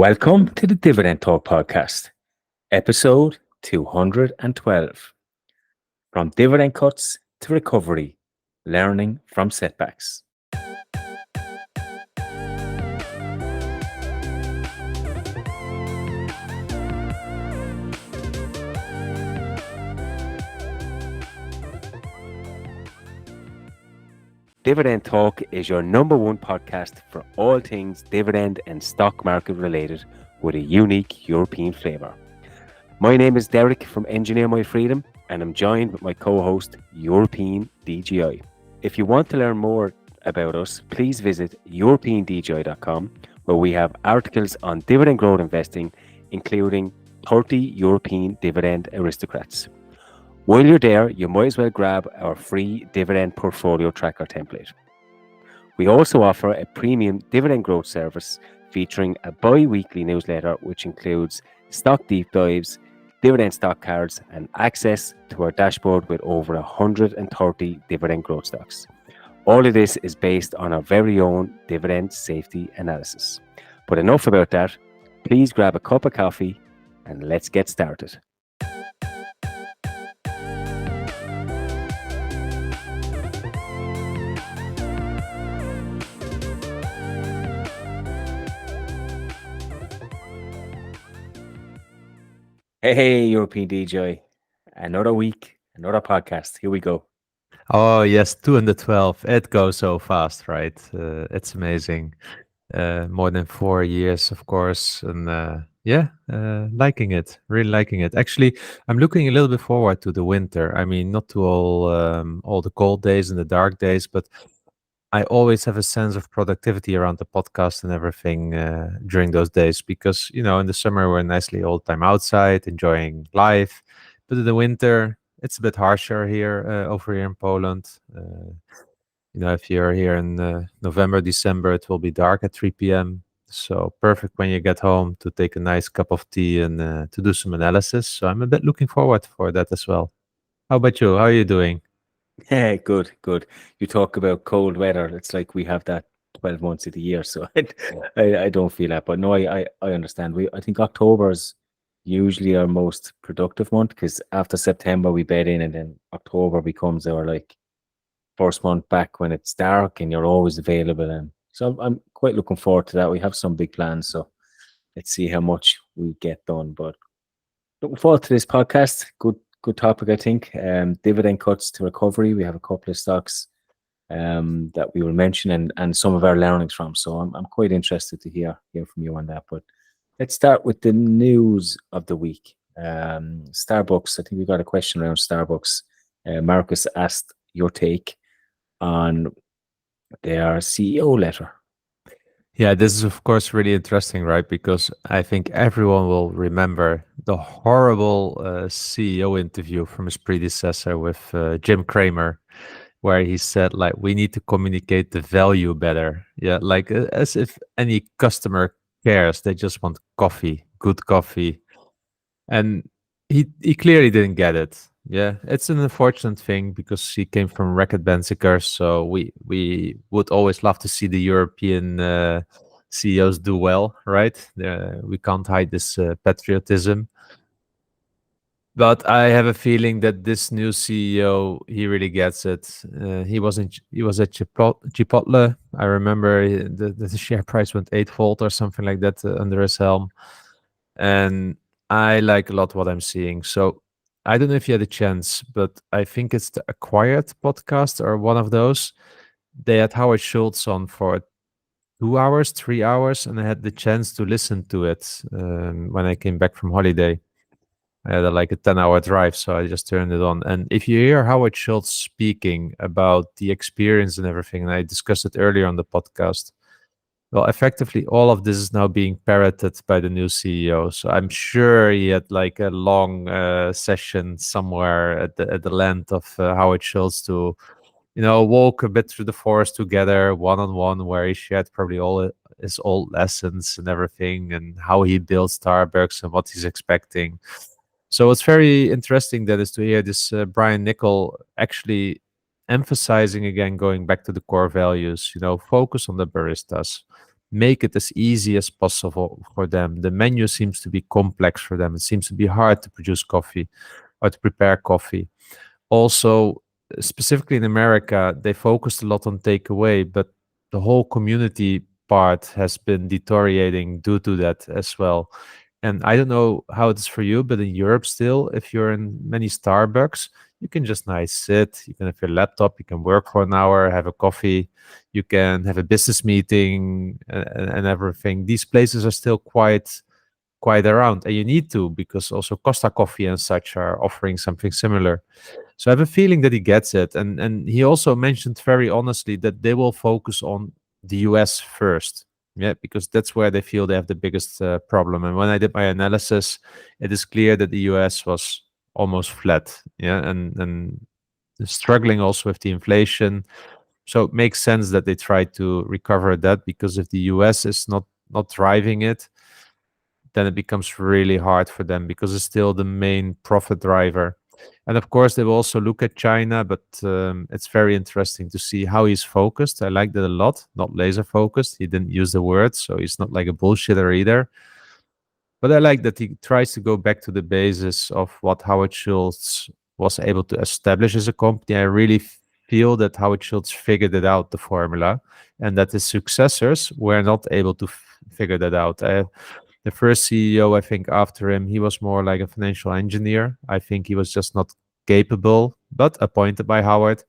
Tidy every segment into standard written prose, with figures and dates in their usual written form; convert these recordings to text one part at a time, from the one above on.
Welcome to the Dividend Talk podcast, episode 212. From dividend cuts to recovery, learning from setbacks. Dividend Talk is your number one podcast for all things dividend and stock market related with a unique European flavour. My name is Derek from Engineer My Freedom, and I'm joined with my co-host, European DGI. If you want to learn more about us, please visit europeandgi.com, where we have articles on dividend growth investing, including 30 European dividend aristocrats. While you're there, you might as well grab our free dividend portfolio tracker template. We also offer a premium dividend growth service featuring a bi-weekly newsletter, which includes stock deep dives, dividend stock cards, and access to our dashboard with over 130 dividend growth stocks. All of this is based on our very own dividend safety analysis. But enough about that. Please grab a cup of coffee and let's get started. Hey, European DJ. Another week, another podcast. Here we go. Oh, yes, 212. It goes so fast, right? It's amazing. More than 4 years, of course. And liking it, really liking it. Actually, I'm looking a little bit forward to the winter. I mean, not to all the cold days and the dark days, but I always have a sense of productivity around the podcast and everything during those days because, in the summer, we're nicely all the time outside, enjoying life. But in the winter, it's a bit harsher here, over here in Poland. If you're here in November, December, it will be dark at 3 p.m. So perfect when you get home to take a nice cup of tea and to do some analysis. So I'm a bit looking forward for that as well. How about you? How are you doing? Yeah, good, good. You talk about cold weather. It's like we have that 12 months of the year. So I don't feel that. But no, I understand. I think October is usually our most productive month because after September we bed in, and then October becomes our like first month back when it's dark and you're always available. And so I'm quite looking forward to that. We have some big plans. So let's see how much we get done. But looking forward to this podcast. Good topic, I think. Dividend cuts to recovery. We have a couple of stocks that we will mention and some of our learnings from. So I'm quite interested to hear from you on that. But let's start with the news of the week. Starbucks. I think we got a question around Starbucks. Marcus asked your take on their CEO letter. Yeah, this is of course really interesting, right? Because I think everyone will remember the horrible CEO interview from his predecessor with Jim Cramer, where he said like we need to communicate the value better. Yeah, like as if any customer cares. They just want coffee, good coffee, and he clearly didn't get it. Yeah, it's an unfortunate thing because he came from Racket Benziker, so we would always love to see the European CEOs do well, right? We can't hide this patriotism. But I have a feeling that this new CEO, he really gets it. He was at Chipotle. I remember the share price went eightfold or something like that under his helm, and I like a lot what I'm seeing. So I don't know if you had a chance, but I think it's the Acquired podcast or one of those. They had Howard Schultz on for 2 hours, 3 hours, and I had the chance to listen to it when I came back from holiday. I had like a 10-hour drive, so I just turned it on. And if you hear Howard Schultz speaking about the experience and everything, and I discussed it earlier on the podcast, well, effectively, all of this is now being parroted by the new CEO. So I'm sure he had like a long session somewhere at the land of Howard Schultz to, walk a bit through the forest together, one on one, where he shared probably all his old lessons and everything, and how he built Starbucks and what he's expecting. So what's very interesting that is to hear this Brian Nickel actually emphasizing again, going back to the core values. Focus on the baristas. make it as easy as possible for them. The menu seems to be complex for them. It seems to be hard to produce coffee or to prepare coffee. Also, specifically in America, they focused a lot on takeaway, but the whole community part has been deteriorating due to that as well. And I don't know how it is for you, but in Europe still, if you're in many Starbucks, you can just nice sit, you can have your laptop, you can work for an hour, have a coffee, you can have a business meeting and everything. These places are still quite around, and you need to, because also Costa Coffee and such are offering something similar. So I have a feeling that he gets it, and he also mentioned very honestly that they will focus on the US first, yeah, because that's where they feel they have the biggest problem. And when I did my analysis, it is clear that the US was almost flat, yeah, and struggling also with the inflation. So it makes sense that they try to recover that, because if the US is not driving it, then it becomes really hard for them, because it's still the main profit driver. And of course, they will also look at China, but it's very interesting to see how he's focused. I like that a lot, not laser focused. He didn't use the word, so he's not like a bullshitter either. But I like that he tries to go back to the basis of what Howard Schultz was able to establish as a company. I really feel that Howard Schultz figured it out, the formula, and that his successors were not able to figure that out. The first CEO, I think, after him, he was more like a financial engineer. I think he was just not capable, but appointed by Howard.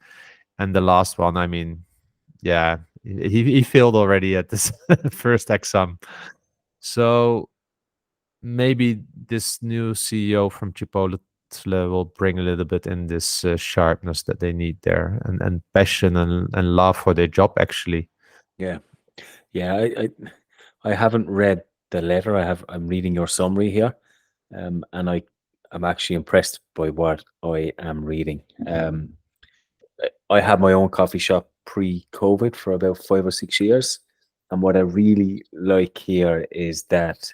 And the last one, I mean, yeah, he failed already at this first exam. So maybe this new CEO from Chipotle will bring a little bit in this sharpness that they need there, and passion and love for their job, actually. Yeah, yeah. I haven't read the letter. I'm reading your summary here, and I'm actually impressed by what I am reading. I had my own coffee shop pre-COVID for about 5 or 6 years, and what I really like here is that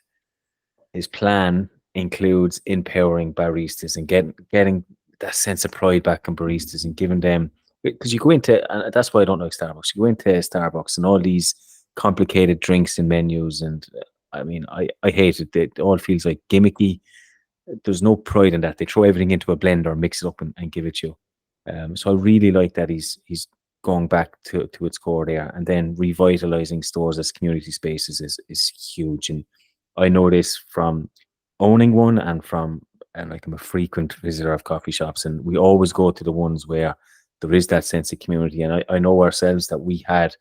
his plan includes empowering baristas and getting that sense of pride back in baristas and giving them, because you go into, and that's why I don't like Starbucks. You go into Starbucks and all these complicated drinks and menus, and I mean, I hate it. It all feels like gimmicky. There's no pride in that. They throw everything into a blender, mix it up, and give it to you. So I really like that he's going back to its core there, and then revitalizing stores as community spaces is huge. And I know this from owning one, and from, and like, I'm a frequent visitor of coffee shops, and we always go to the ones where there is that sense of community. And I know ourselves that we had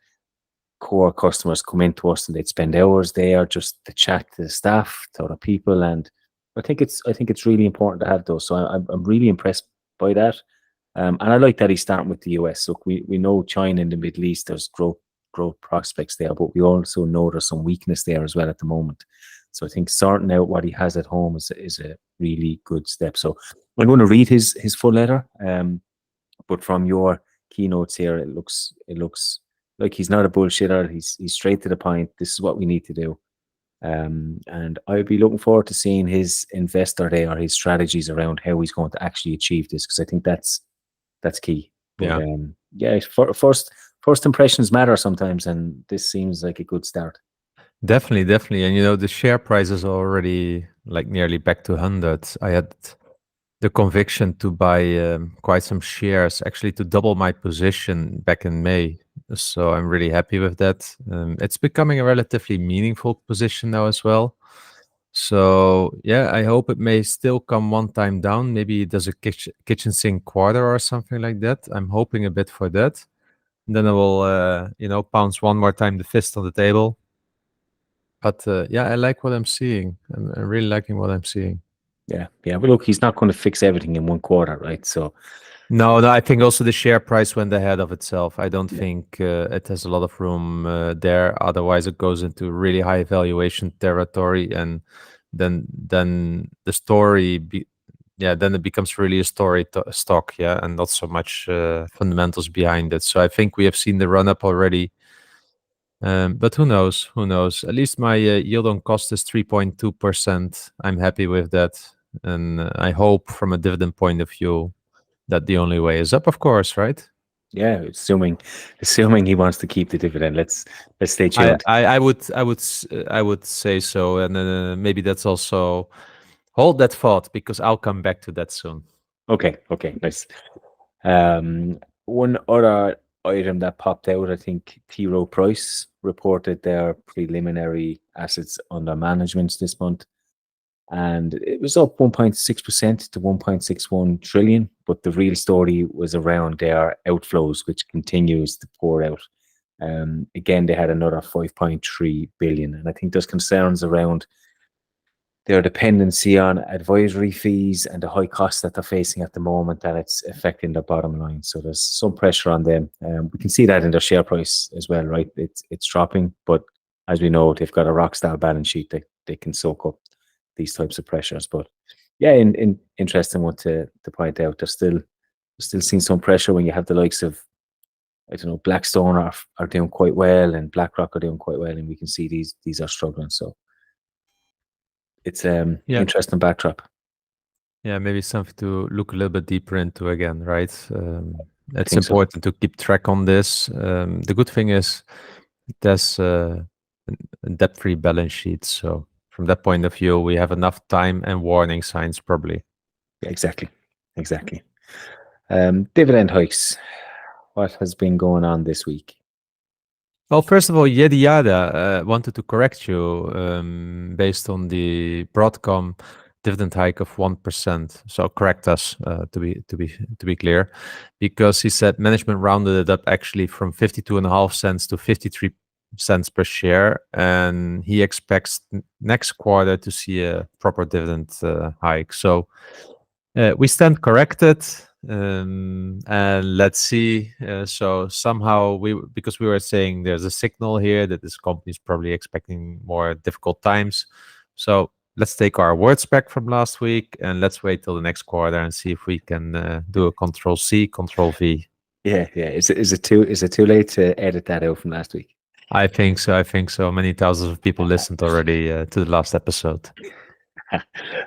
core customers come into us and they'd spend hours there just to chat to the staff, to other people, and I think it's really important to have those. So I'm really impressed by that, and I like that he's starting with the US. Look, we know China and the Middle East, there's growth prospects there, but we also know there's some weakness there as well at the moment. So I think sorting out what he has at home is a really good step. So I'm going to read his full letter, but from your keynotes here, it looks like he's not a bullshitter. He's straight to the point. This is what we need to do. And I'll be looking forward to seeing his investor day, or his strategies around how he's going to actually achieve this, because I think that's key. But Yeah. yeah, first impressions matter sometimes, and this seems like a good start. Definitely. And the share price is already like nearly back to 100. I had the conviction to buy quite some shares, actually to double my position back in May. So I'm really happy with that. It's becoming a relatively meaningful position now as well. So yeah, I hope it may still come one time down. Maybe it does a kitchen sink quarter or something like that. I'm hoping a bit for that. And then I will, pounce one more time the fist on the table. But yeah, I like what I'm seeing. I'm really liking what I'm seeing. Yeah, but look, he's not going to fix everything in one quarter, right? So No, I think also the share price went ahead of itself. I don't yeah, think it has a lot of room there. Otherwise, it goes into really high valuation territory, and then the story, then it becomes really a stock, yeah, and not so much fundamentals behind it. So I think we have seen the run up already. But who knows? Who knows? At least my yield on cost is 3.2%. I'm happy with that. And I hope from a dividend point of view that the only way is up, of course, right? Yeah, assuming he wants to keep the dividend. Let's stay I tuned. I, I would I would say so, and maybe that's also hold that thought because I'll come back to that soon. Okay, okay, nice. One other item that popped out, I think Rowe Price reported their preliminary assets under management this month, and it was up 1.6% to 1.61 trillion. But the real story was around their outflows, which continues to pour out. Again, they had another 5.3 billion, and I think there's concerns around their dependency on advisory fees and the high costs that they're facing at the moment, and it's affecting their bottom line. So there's some pressure on them. We can see that in their share price as well, right? It's dropping, but as we know, they've got a rock star balance sheet that they can soak up these types of pressures. But yeah, in interesting one to point out. They're still seeing some pressure when you have the likes of, I don't know, Blackstone are doing quite well and BlackRock are doing quite well, and we can see these are struggling. So it's Yeah, interesting backdrop. yeah, maybe something to look a little bit deeper into again, right? I It's think so. important to keep track on this. The good thing is there's a debt-free balance sheet, so from that point of view, we have enough time and warning signs probably. Yeah, exactly. Exactly. Dividend hikes. What has been going on this week? Well, first of all, Yedi Yada wanted to correct you based on the Broadcom dividend hike of 1%. So correct us to be clear, because he said management rounded it up actually from 52.5 cents to 53 cents per share, and he expects next quarter to see a proper dividend hike. So we stand corrected, and let's see. So somehow because we were saying there's a signal here that this company is probably expecting more difficult times. So let's take our words back from last week and let's wait till the next quarter and see if we can do a Control C, Control V. Yeah, yeah. Is it too late to edit that out from last week? I think so. I think so. Many thousands of people listened already to the last episode.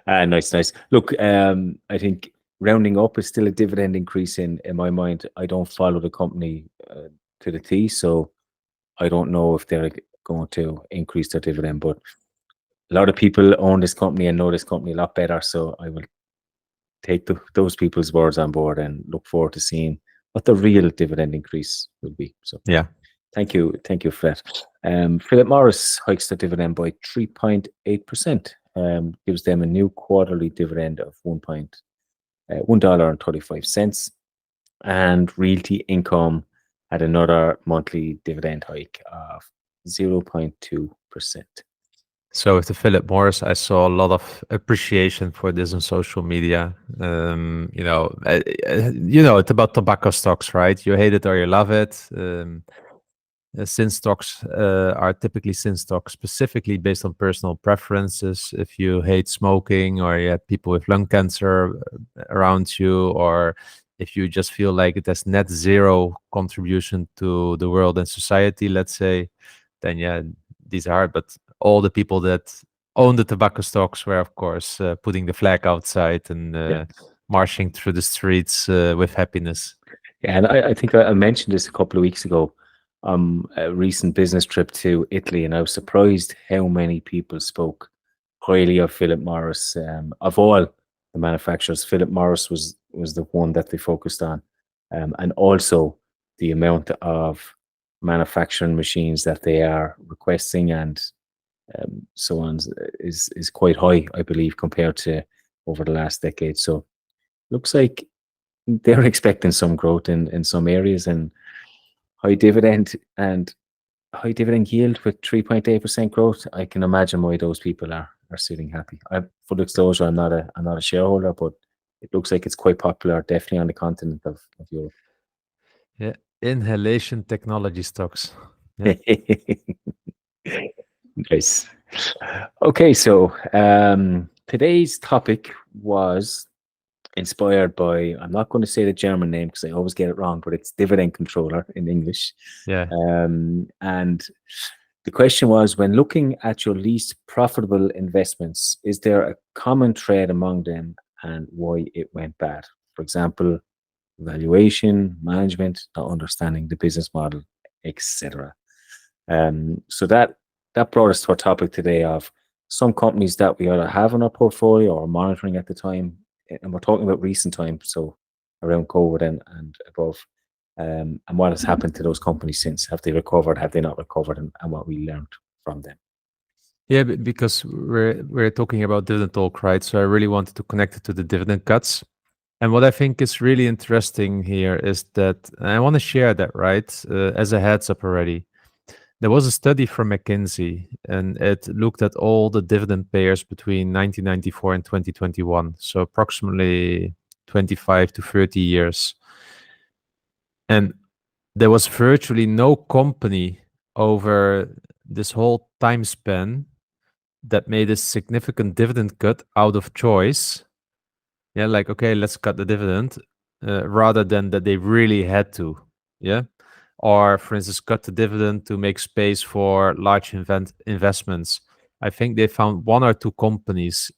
Nice, nice. Look, I think rounding up is still a dividend increase in my mind. I don't follow the company to the T, so I don't know if they're going to increase their dividend. But a lot of people own this company and know this company a lot better, so I will take those people's words on board and look forward to seeing what the real dividend increase will be. So Yeah. thank you for that. Philip Morris hikes the dividend by 3.8%. Gives them a new quarterly dividend of $1.35, and Realty Income had another monthly dividend hike of 0.2%. So with the Philip Morris, I saw a lot of appreciation for this on social media. It's about tobacco stocks, right? You hate it or you love it. Sin stocks are typically sin stocks specifically based on personal preferences. If you hate smoking or you have people with lung cancer around you, or if you just feel like it has net zero contribution to the world and society, let's say, then yeah, these are hard. But all the people that own the tobacco stocks were, of course, putting the flag outside and Yeah. marching through the streets with happiness. Yeah, and I think I mentioned this a couple of weeks ago. A recent business trip to Italy, and I was surprised how many people spoke highly of Philip Morris. Of all the manufacturers, Philip Morris was the one that they focused on, and also the amount of manufacturing machines that they are requesting and so on is quite high, I believe, compared to over the last decade. So looks like they're expecting some growth in some areas, and high dividend and high dividend yield with 3.8% growth. I can imagine why those people are sitting happy. Full disclosure, I'm not a shareholder, but it looks like it's quite popular, definitely on the continent of Europe. Yeah, inhalation technology stocks. Yeah. Nice. Okay, so today's topic was inspired by, I'm not going to say the German name because I always get it wrong, but it's dividend controller in English. Yeah. And the question was, when looking at your least profitable investments, is there a common thread among them and why it went bad? For example, valuation, management, not understanding the business model, etc. So that brought us to our topic today of some companies that we either have in our portfolio or monitoring at the time, and we're talking about recent times, so around COVID and above, and what has happened to those companies since. Have they recovered? Have they not recovered? And what we learned from them. Yeah, because we're talking about dividend talk, right? So I really wanted to connect it to the dividend cuts. And what I think is really interesting here is that, and I want to share that, right? As a heads up already. There was a study from McKinsey, and it looked at all the dividend payers between 1994 and 2021, so approximately 25 to 30 years. And there was virtually no company over this whole time span that made a significant dividend cut out of choice. Yeah, like, okay, let's cut the dividend, rather than that they really had to. Yeah. Or, for instance, cut the dividend to make space for large investments. I think they found one or two companies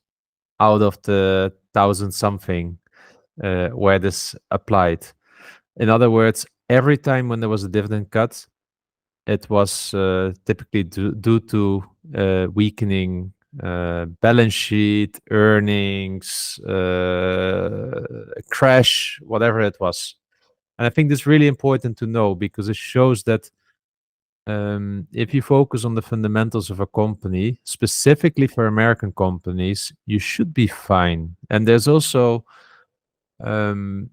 out of the thousand something where this applied. In other words, every time when there was a dividend cut, it was typically due to weakening balance sheet, earnings, crash, whatever it was. And I think this is really important to know because it shows that if you focus on the fundamentals of a company, specifically for American companies, you should be fine. And there's also, CFOs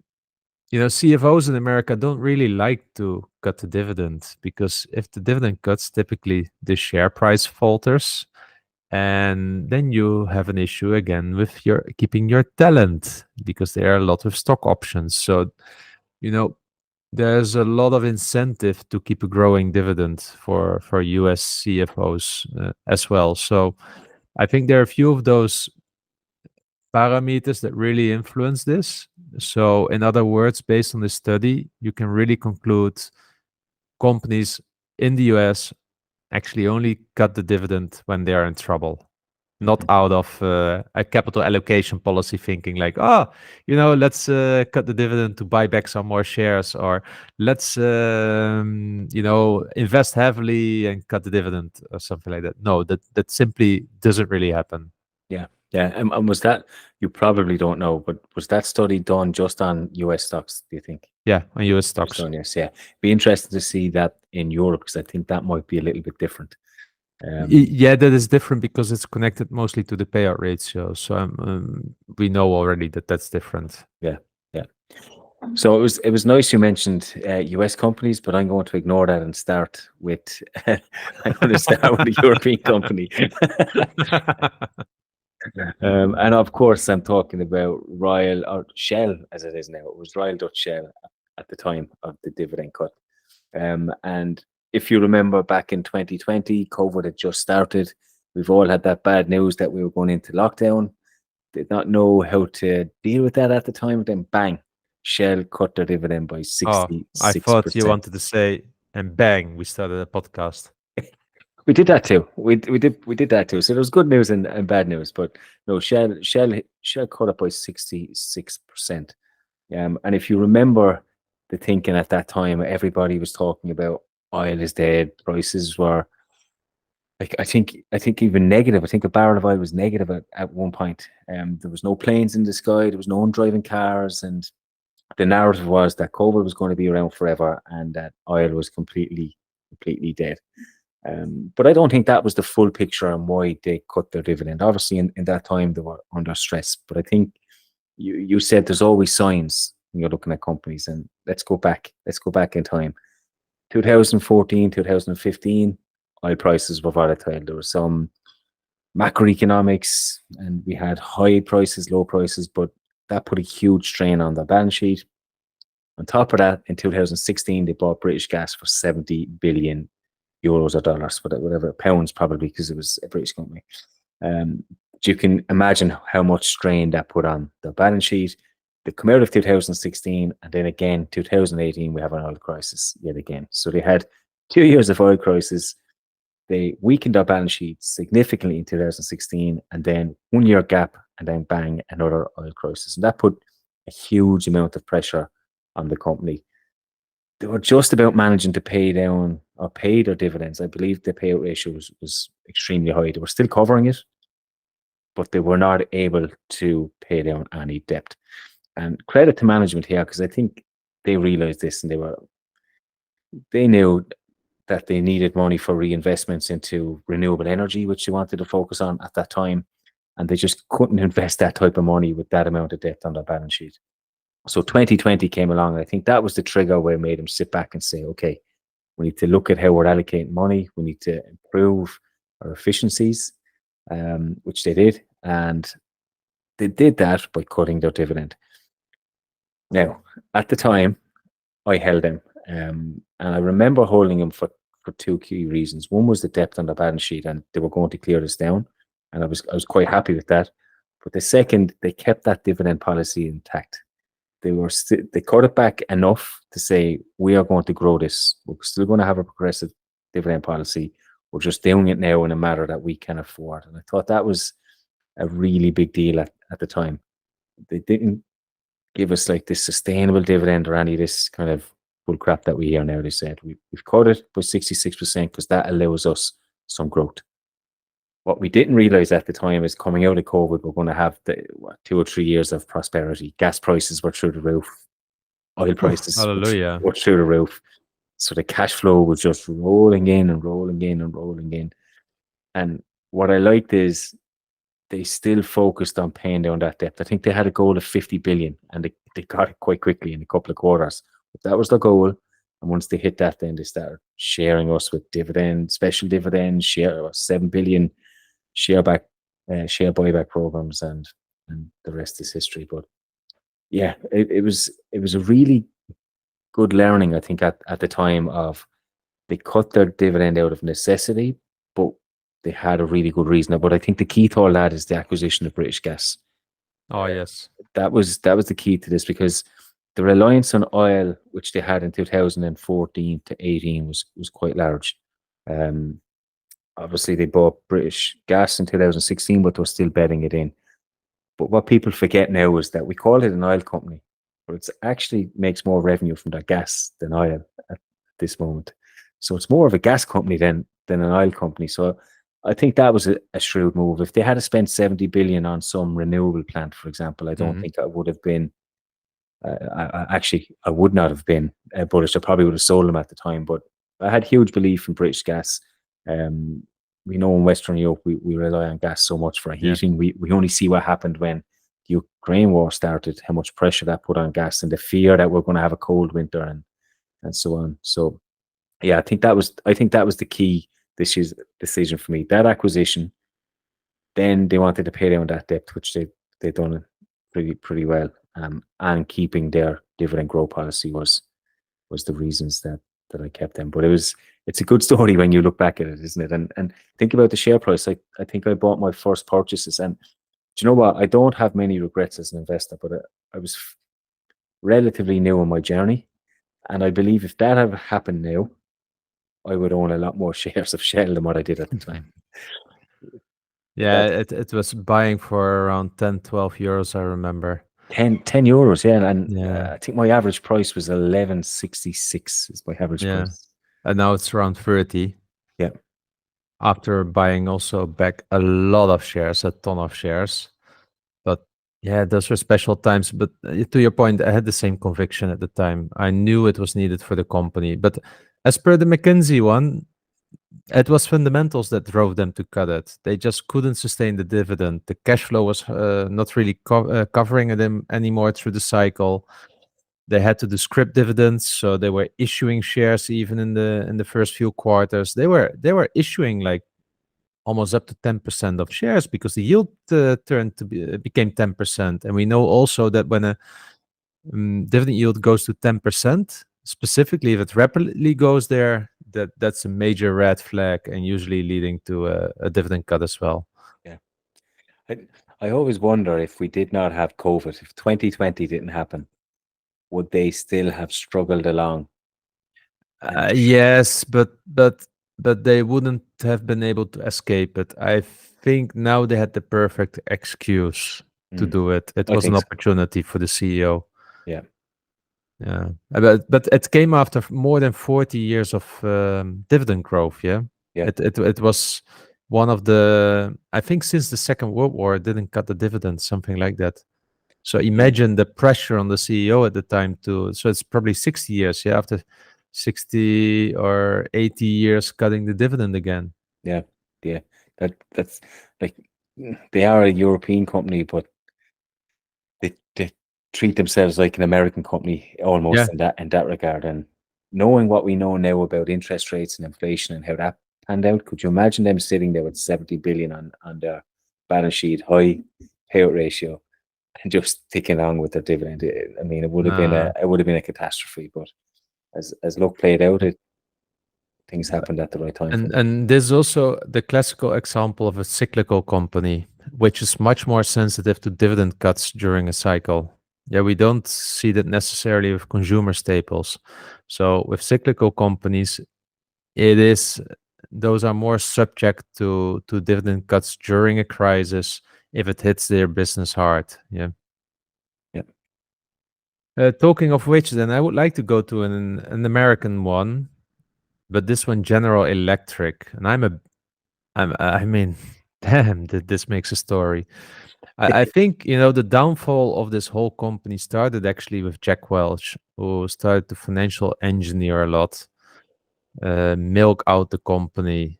in America don't really like to cut the dividend because if the dividend cuts, typically the share price falters. And then you have an issue again with your keeping your talent because there are a lot of stock options. So, there's a lot of incentive to keep a growing dividend for US CFOs as well. So I think there are a few of those parameters that really influence this. So in other words, based on this study, you can really conclude companies in the US actually only cut the dividend when they are in trouble, not out of a capital allocation policy thinking like, let's cut the dividend to buy back some more shares, or let's, invest heavily and cut the dividend or something like that. No, that simply doesn't really happen. Yeah. Yeah. And was that, you probably don't know, but was that study done just on US stocks, do you think? Yeah, on US Just stocks. on, yes. Yeah. Be interested to see that in Europe because I think that might be a little bit different. Yeah, that is different because it's connected mostly to the payout ratio. So we know already that that's different. Yeah. Yeah. So it was nice you mentioned US companies, but I'm going to ignore that and start with I'm going to start with a European company. And of course, I'm talking about Royal or Shell as it is now. It was Royal Dutch Shell at the time of the dividend cut. And if you remember back in 2020, COVID had just started. We've all had that bad news that we were going into lockdown. Did not know how to deal with that at the time. Then bang, Shell cut their dividend by Oh, I thought you 66%. wanted to say, and bang, we started a podcast. We did that too. We did that too. So there was good news and bad news, but no, Shell cut up by 66%. And if you remember the thinking at that time, everybody was talking about oil is dead. Prices were like I think even negative. I think a barrel of oil was negative at one point. There was no planes in the sky. There was no one driving cars, and the narrative was that COVID was going to be around forever and that oil was completely dead. But I don't think that was the full picture on why they cut their dividend. Obviously, in that time they were under stress. But I think you said there's always signs when you're looking at companies, and let's go back in time. 2014, 2015, oil prices were volatile. There was some macroeconomics, and we had high prices, low prices, but that put a huge strain on the balance sheet. On top of that, in 2016, they bought British Gas for 70 billion euros or dollars, whatever, pounds probably, because it was a British company. You can imagine how much strain that put on the balance sheet. They come out of 2016, and then again, 2018, we have an oil crisis yet again. So they had 2 years of oil crisis. They weakened our balance sheet significantly in 2016, and then 1 year gap, and then bang, another oil crisis. And that put a huge amount of pressure on the company. They were just about managing to pay down or pay their dividends. I believe the payout ratio was extremely high. They were still covering it, but they were not able to pay down any debt. And credit to management here, because I think they realized this and they knew that they needed money for reinvestments into renewable energy, which they wanted to focus on at that time. And they just couldn't invest that type of money with that amount of debt on their balance sheet. So 2020 came along, and I think that was the trigger where it made them sit back and say, okay, we need to look at how we're allocating money. We need to improve our efficiencies, which they did. And they did that by cutting their dividend. Now, at the time, I held them. And I remember holding them for two key reasons. One was the depth on the balance sheet, and they were going to clear this down. And I was quite happy with that. But the second, they kept that dividend policy intact. They cut it back enough to say, we are going to grow this. We're still going to have a progressive dividend policy. We're just doing it now in a matter that we can afford. And I thought that was a really big deal at the time. They didn't give us like this sustainable dividend or any of this kind of bull crap that we hear now. They said, we've cut it by 66% because that allows us some growth. What we didn't realize at the time is coming out of COVID, we're going to have 2 or 3 years of prosperity. Gas prices were through the roof. Oil prices Hallelujah. were through the roof. So the cash flow was just rolling in and rolling in and rolling in. And what I liked is they still focused on paying down that debt. I think they had a goal of 50 billion and they got it quite quickly in a couple of quarters. But that was the goal. And once they hit that, then they started sharing us with dividends, special dividends, 7 billion share buyback programs, and the rest is history. But yeah, it was a really good learning, I think, at the time of they cut their dividend out of necessity, but they had a really good reason. But I think the key to all that is the acquisition of British Gas. Oh, yes. That was the key to this, because the reliance on oil, which they had in 2014 to 18, was quite large. Obviously, they bought British Gas in 2016, but they were still bedding it in. But what people forget now is that we call it an oil company, but it actually makes more revenue from their gas than oil at this moment. So it's more of a gas company than an oil company. So I think that was a shrewd move. If they had to spend 70 billion on some renewable plant, for example, I don't think I would have been. I would not have been bullish. I probably would have sold them at the time. But I had huge belief in British Gas. We know in Western Europe we rely on gas so much for heating. Yeah. We only see what happened when the Ukraine war started, how much pressure that put on gas and the fear that we're going to have a cold winter and so on. So yeah, I think that was the key this year's decision for me. That acquisition, then they wanted to pay down that debt, which they've done pretty well. And keeping their dividend growth policy was the reasons that I kept them. But it's a good story when you look back at it, isn't it? And think about the share price. I think I bought my first purchases, and do you know what? I don't have many regrets as an investor, but I was relatively new on my journey, and I believe if that had happened now, I would own a lot more shares of Shell than what I did at the time. Yeah, it was buying for around 10, 12 euros, I remember. 10 euros, yeah. And I think my average price was 11.66 is my average price. And now it's around 30. Yeah. After buying also back a lot of shares, a ton of shares. But yeah, those were special times. But to your point, I had the same conviction at the time. I knew it was needed for the company. But as per the McKinsey one, it was fundamentals that drove them to cut it. They just couldn't sustain the dividend. The cash flow was not really covering them anymore through the cycle. They had to do scrip dividends, so they were issuing shares even in the first few quarters. They were issuing like almost up to 10% of shares because the yield became 10%. And we know also that when a dividend yield goes to 10%, specifically if it rapidly goes there, that's a major red flag and usually leading to a dividend cut as well. Yeah. I always wonder, if we did not have COVID, if 2020 didn't happen, would they still have struggled along? Yes, but they wouldn't have been able to escape it. I think now they had the perfect excuse to do it. It was an opportunity for the CEO. Yeah. Yeah, but it came after more than 40 years of dividend growth. Yeah, Yeah. it was one of the, I think since the Second World War it didn't cut the dividend, something like that. So Yeah. imagine the pressure on the CEO at the time to. So it's probably 60 years. Yeah, after 60 or 80 years cutting the dividend again. Yeah. Yeah. That's like they are a European company, but they treat themselves like an American company almost Yeah. in that regard. And knowing what we know now about interest rates and inflation and how that panned out, could you imagine them sitting there with 70 billion on their balance sheet, high payout ratio, and just ticking along with their dividend? I mean, Uh, it would have been a catastrophe. But as luck played out, things happened at the right time for them. and there's also the classical example of a cyclical company, which is much more sensitive to dividend cuts during a cycle. Yeah, we don't see that necessarily with consumer staples. So with cyclical companies, it is those are more subject to dividend cuts during a crisis if it hits their business hard. Yeah. Yeah. Talking of which, then I would like to go to an American one, but this one General Electric, and I mean, damn, that this makes a story. I think the downfall of this whole company started actually with Jack Welch, who started to financial engineer a lot, milk out the company,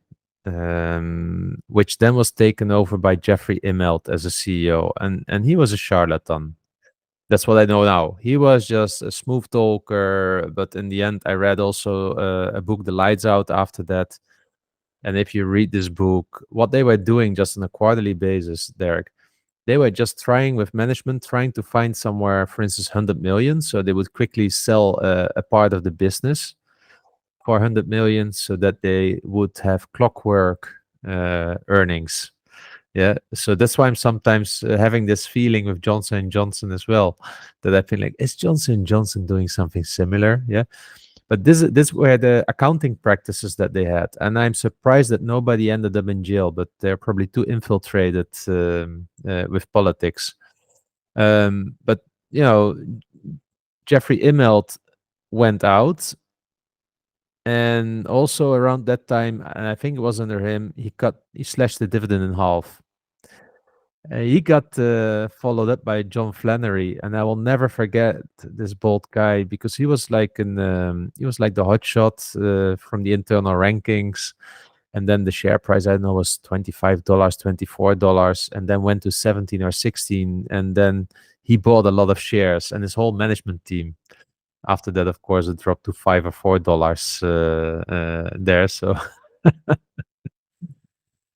which then was taken over by Jeffrey Immelt as a CEO, and he was a charlatan. That's what I know now. He was just a smooth talker, but in the end, I read also a book, The Lights Out, after that. And if you read this book, what they were doing just on a quarterly basis, Derek, they were just trying with management, trying to find somewhere, for instance, 100 million. So they would quickly sell a part of the business for 100 million so that they would have clockwork earnings. Yeah, so that's why I'm sometimes having this feeling with Johnson and Johnson as well, that I feel like, is Johnson and Johnson doing something similar? Yeah, but this were the accounting practices that they had, and I'm surprised that nobody ended up in jail. But they're probably too infiltrated with politics. But you know, Jeffrey Immelt went out, and also around that time, and I think it was under him, he slashed the dividend in half. He got followed up by John Flannery, and I will never forget this bold guy because he was like the hotshot from the internal rankings, and then the share price I don't know was $25, $24, and then went to 17 or 16, and then he bought a lot of shares and his whole management team. After that, of course, it dropped to $5 or $4 there. So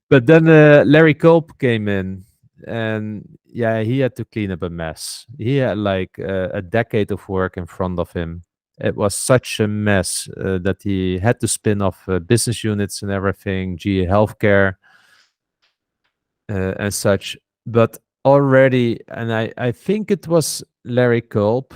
but then Larry Culp came in, and yeah, he had to clean up a mess. He had like a decade of work in front of him. It was such a mess that he had to spin off business units and everything, GE Healthcare and such. But already, and I think it was Larry Culp,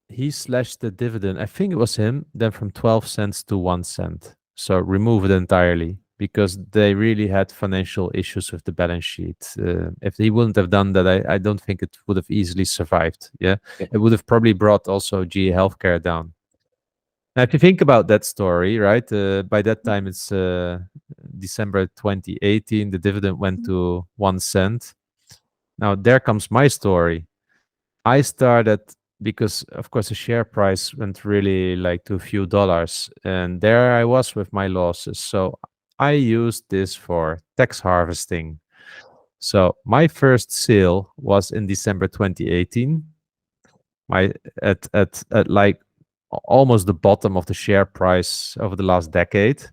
he slashed the dividend. I think it was him, then from 12 cents to 1 cent. So remove it entirely because they really had financial issues with the balance sheet. If he wouldn't have done that, I don't think it would have easily survived. Yeah. Yeah. It would have probably brought also GE Healthcare down. Now, if you think about that story, right, by that time it's December 2018, the dividend went to 1 cent. Now, there comes my story. I started because, of course, the share price went really like to a few dollars, and there I was with my losses. So I used this for tax harvesting. So my first sale was in December 2018. My at like almost the bottom of the share price over the last decade.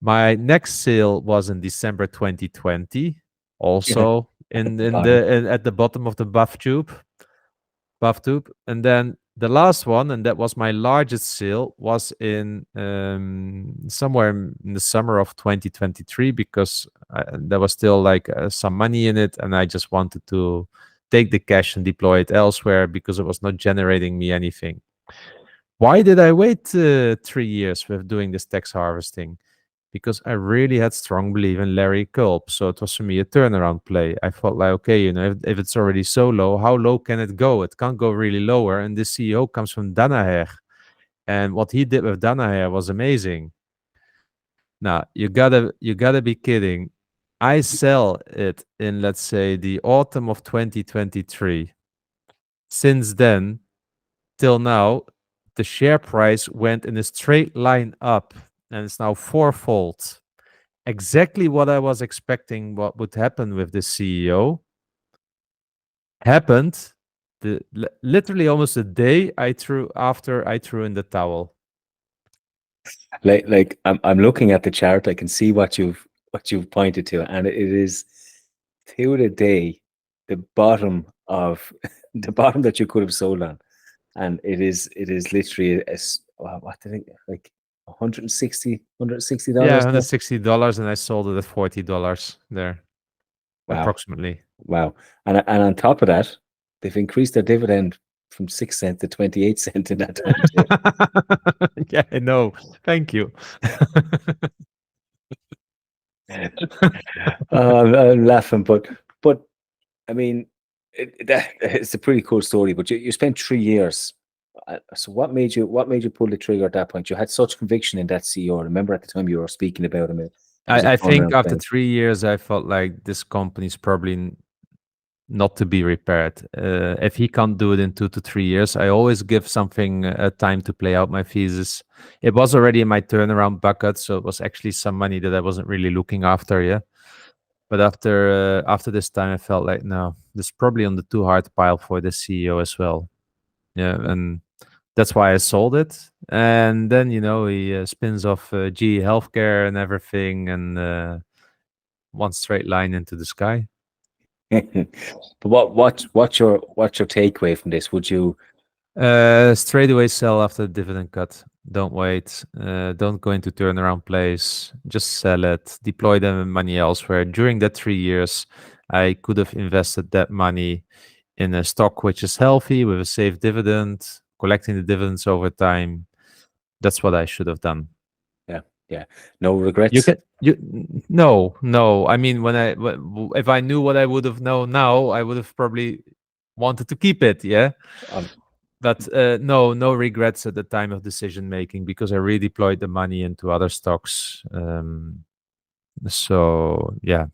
My next sale was in December 2020, Yeah. also At the in bottom. at the bottom of the buff tube. And then the last one, and that was my largest sale, was in somewhere in the summer of 2023 because there was still like some money in it, and I just wanted to take the cash and deploy it elsewhere because it was not generating me anything. Why did I wait 3 years with doing this tax harvesting? because I really had strong belief in Larry Culp. So it was for me a turnaround play. I felt like, okay, if it's already so low, how low can it go? It can't go really lower. And this CEO comes from Danaher. And what he did with Danaher was amazing. Now you gotta be kidding. I sell it in, let's say, the autumn of 2023. Since then till now, the share price went in a straight line up and it's now fourfold. Exactly what I was expecting what would happen with the CEO happened literally almost a day I threw in the towel. Like I'm looking at the chart. I can see what you've pointed to, and it is to the day the bottom of the bottom that you could have sold on, and it is literally what do you think, like 160 Yeah, dollars now. $160 and I sold it at $40 there, Wow, approximately. wow, and on top of that, they've increased their dividend from 6 cents to 28 cents in that time too. Yeah, I know. Thank you. I'm laughing, but I mean, it's a pretty cool story. But you spent 3 years. So what made you pull the trigger at that point? You had such conviction in that CEO. I remember at the time you were speaking about him. It was a I think turnaround after play. 3 years, I felt like this company's probably not to be repaired. If he can't do it in 2 to 3 years, I always give something time to play out my thesis. It was already in my turnaround bucket, so it was actually some money that I wasn't really looking after. Yeah, but after this time, I felt like no, this is probably on the too hard pile for the CEO as well. Yeah, and that's why I sold it. And then he spins off GE Healthcare and everything, and one straight line into the sky. But what's your takeaway from this? Would you? Straight away sell after the dividend cut. Don't wait. Don't go into turnaround plays. Just sell it. Deploy the money elsewhere. During that 3 years, I could have invested that money in a stock which is healthy with a safe dividend, collecting the dividends over time. That's what I should have done. Yeah, yeah. No You regrets. can you no, no. I mean, if I knew what I would have known now, I would have probably wanted to keep it. Yeah. Um, But no regrets at the time of decision making because I redeployed the money into other stocks. So yeah,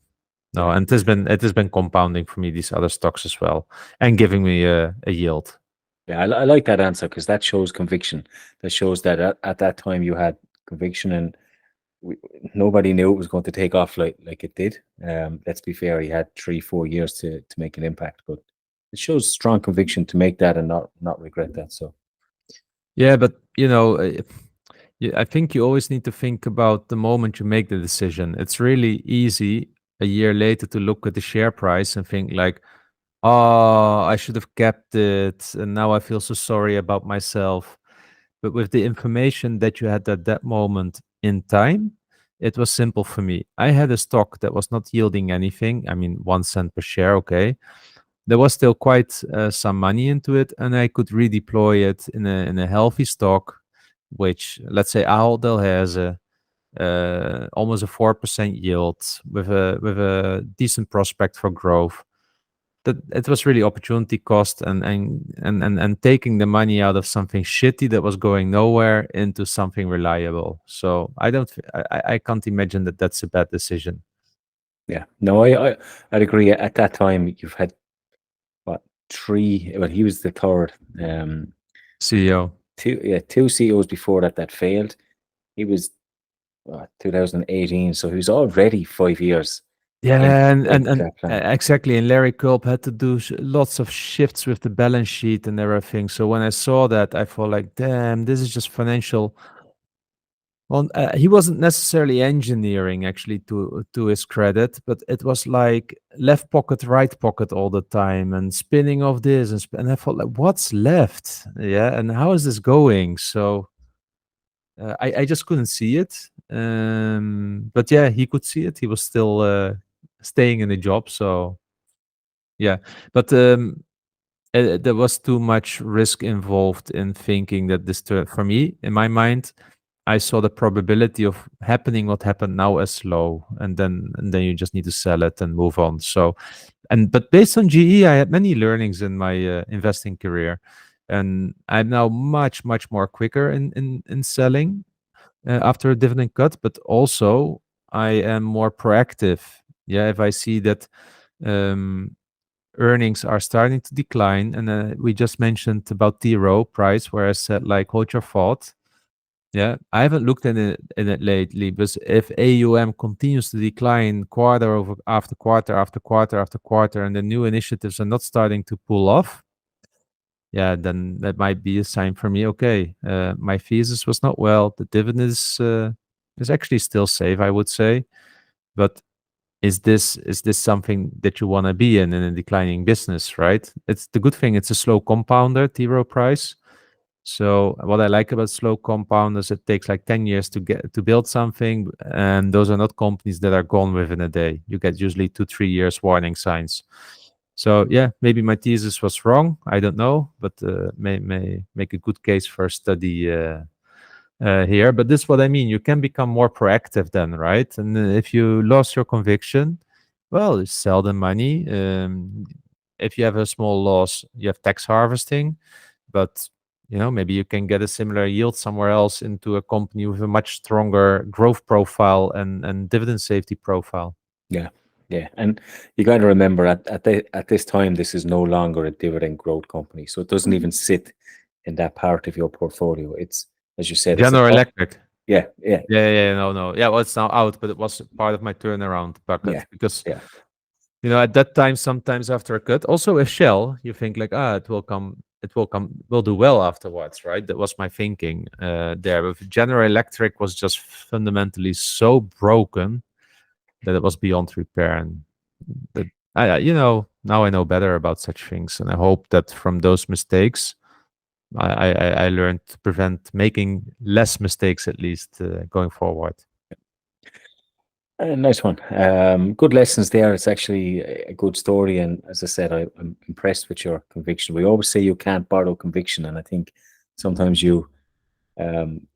no, yeah, and it has been compounding for me these other stocks as well, and giving me a yield. yeah. I like that answer because that shows conviction. That shows that at that time you had conviction, and we, nobody knew it was going to take off like it did. Let's be fair, he had 3 4 years to make an impact, but it shows strong conviction to make that and not regret that. So Yeah, but I think you always need to think about the moment you make the decision. It's really easy a year later to look at the share price and think like, oh, I should have kept it, and now I feel so sorry about myself. But with the information that you had at that moment in time, it was simple for me. I had a stock that was not yielding anything. I mean, 1 cent per share, okay. There was still quite some money into it, and I could redeploy it in a healthy stock, which, let's say, Ahold has almost a 4% yield with a decent prospect for growth. That it was really opportunity cost and taking the money out of something shitty that was going nowhere into something reliable. So I can't imagine that that's a bad decision. yeah, no, I'd agree. At that time, you've had what three? Well, he was the third. CEO. Two CEOs before that failed. He was 2018, so he was already 5 years Yeah, into that plan. exactly. And Larry Culp had to do lots of shifts with the balance sheet and everything. So when I saw that, I thought like, damn, this is just financial. Well, he wasn't necessarily engineering, actually, to his credit, but it was like left pocket, right pocket all the time, and spinning off this, and I thought like, what's left? Yeah, and how is this going? So I just couldn't see it. But yeah, he could see it. He was still staying in the job, so yeah. But there was too much risk involved in thinking that for me, in my mind, I saw the probability of happening what happened now as low, and then you just need to sell it and move on. So, and but based on GE, I had many learnings in my investing career, and I'm now much more quicker in selling after a dividend cut, but also I am more proactive. Yeah, if I see that um, earnings are starting to decline, and we just mentioned about the Rowe price, where I said like hold your thought. Yeah, I haven't looked in it lately, but if AUM continues to decline quarter over after quarter after quarter after quarter, and the new initiatives are not starting to pull off, yeah, then that might be a sign for me. Okay, my thesis was not well. The dividend is actually still safe, I would say, but is this something that you want to be in a declining business, right? It's the good thing. It's a slow compounder, T Rowe price. So what I like about slow compounders, it takes like 10 years to build something, and those are not companies that are gone within a day. You get usually 2-3 years warning signs. So yeah, maybe my thesis was wrong. I don't know, but may make a good case for a study here. But this is what I mean. You can become more proactive then, right? And if you lost your conviction, well, sell the money. If you have a small loss, you have tax harvesting, but maybe you can get a similar yield somewhere else into a company with a much stronger growth profile and dividend safety profile. Yeah, yeah, and you got to remember at this time, this is no longer a dividend growth company, so it doesn't even sit in that part of your portfolio. It's, as you said, it's an General Electric. yeah, yeah, Yeah, no. Yeah, well, it's now out, but it was part of my turnaround bucket yeah, because yeah, at that time, sometimes after a cut, also a Shell, you think like, will do well afterwards, right? That was my thinking there. But General Electric was just fundamentally so broken that it was beyond repair, and that now I know better about such things, and I hope that from those mistakes, I learned to prevent making less mistakes at least going forward. Nice one. Good lessons there. It's actually a good story, and as I said, I'm impressed with your conviction. We always say you can't borrow conviction, and I think sometimes you um,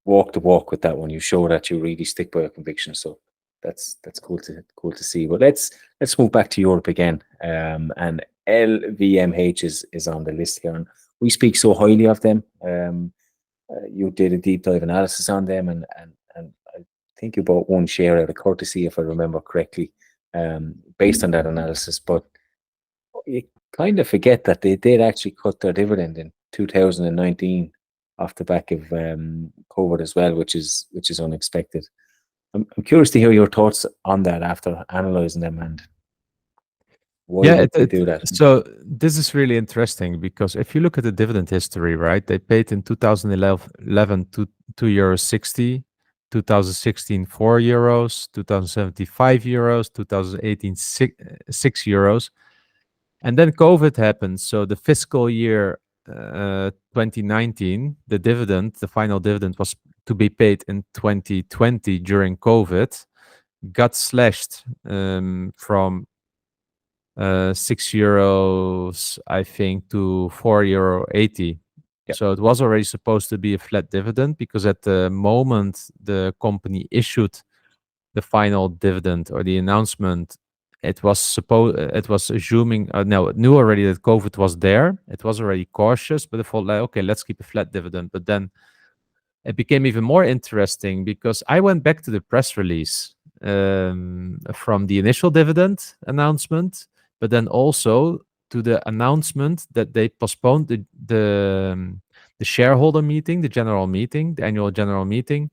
walk the walk with that one. You show that you really stick by your conviction. So that's cool to see. But let's move back to Europe again. And LVMH is on the list here, and we speak so highly of them. You did a deep dive analysis on them, and I think you bought one share out of courtesy, if I remember correctly, based on that analysis. But you kind of forget that they did actually cut their dividend in 2019 off the back of COVID as well, which is unexpected. I'm curious to hear your thoughts on that after analysing them, and why Yeah, would they do that? so this is really interesting because if you look at the dividend history, right, they paid in 2011 to €2.60, 2016 €4, 2017 €5, 2018 €6, and then COVID happened. So the fiscal year 2019, the final dividend was to be paid in 2020 during COVID, got slashed from €6, I think, to €4.80. Yeah, So it was already supposed to be a flat dividend because at the moment the company issued the final dividend or the announcement, it was assuming no, it knew already that COVID was there. It was already cautious, but it thought like, okay, let's keep a flat dividend. But then it became even more interesting because I went back to the press release from the initial dividend announcement, but then also to the announcement that they postponed the shareholder meeting, the general meeting, the annual general meeting,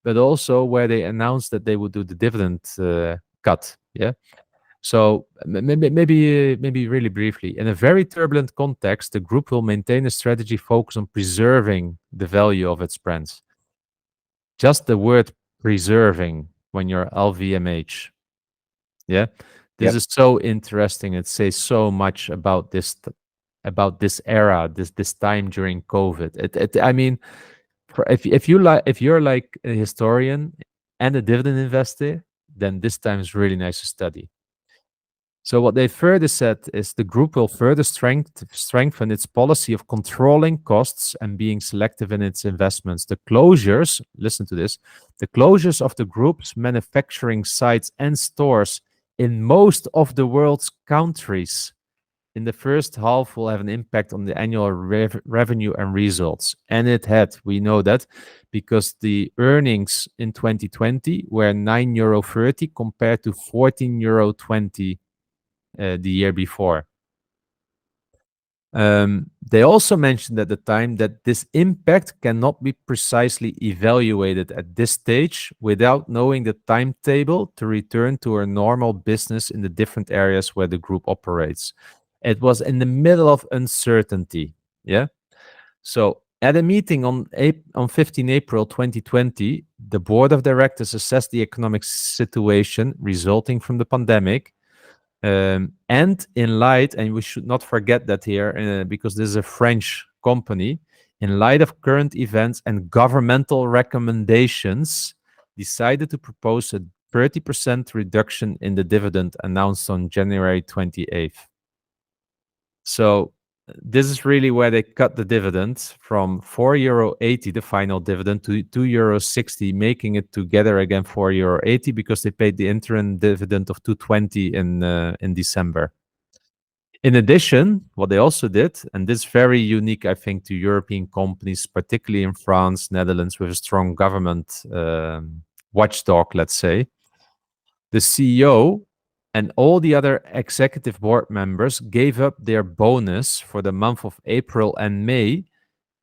but also where they announced that they would do the dividend cut. Yeah. So maybe really briefly, in a very turbulent context, the group will maintain a strategy focused on preserving the value of its brands. Just the word preserving when you're LVMH. Yeah. This yeah, is so interesting. It says so much about this era, this time during COVID. I mean, if you're like a historian and a dividend investor, then this time is really nice to study. So what they further said is the group will further strengthen its policy of controlling costs and being selective in its investments. The closures, listen to this, the closures of the group's manufacturing sites and stores in most of the world's countries in the first half will have an impact on the annual revenue and results. And it had, we know that, because the earnings in 2020 were €9.30 compared to €14.20 the year before. They also mentioned at the time that this impact cannot be precisely evaluated at this stage without knowing the timetable to return to a normal business in the different areas where the group operates. It was in the middle of uncertainty. Yeah. So at a meeting on 15 April 2020, the board of directors assessed the economic situation resulting from the pandemic. And in light, and we should not forget that here, because this is a French company, in light of current events and governmental recommendations, decided to propose a 30% reduction in the dividend announced on January 28th. So this is really where they cut the dividend from €4.80, the final dividend, to €2.60, making it together again €4.80 because they paid the interim dividend of €2.20 in December. In addition, what they also did, and this is very unique, I think, to European companies, particularly in France, Netherlands, with a strong government watchdog, let's say, the CEO and all the other executive board members gave up their bonus for the month of April and May,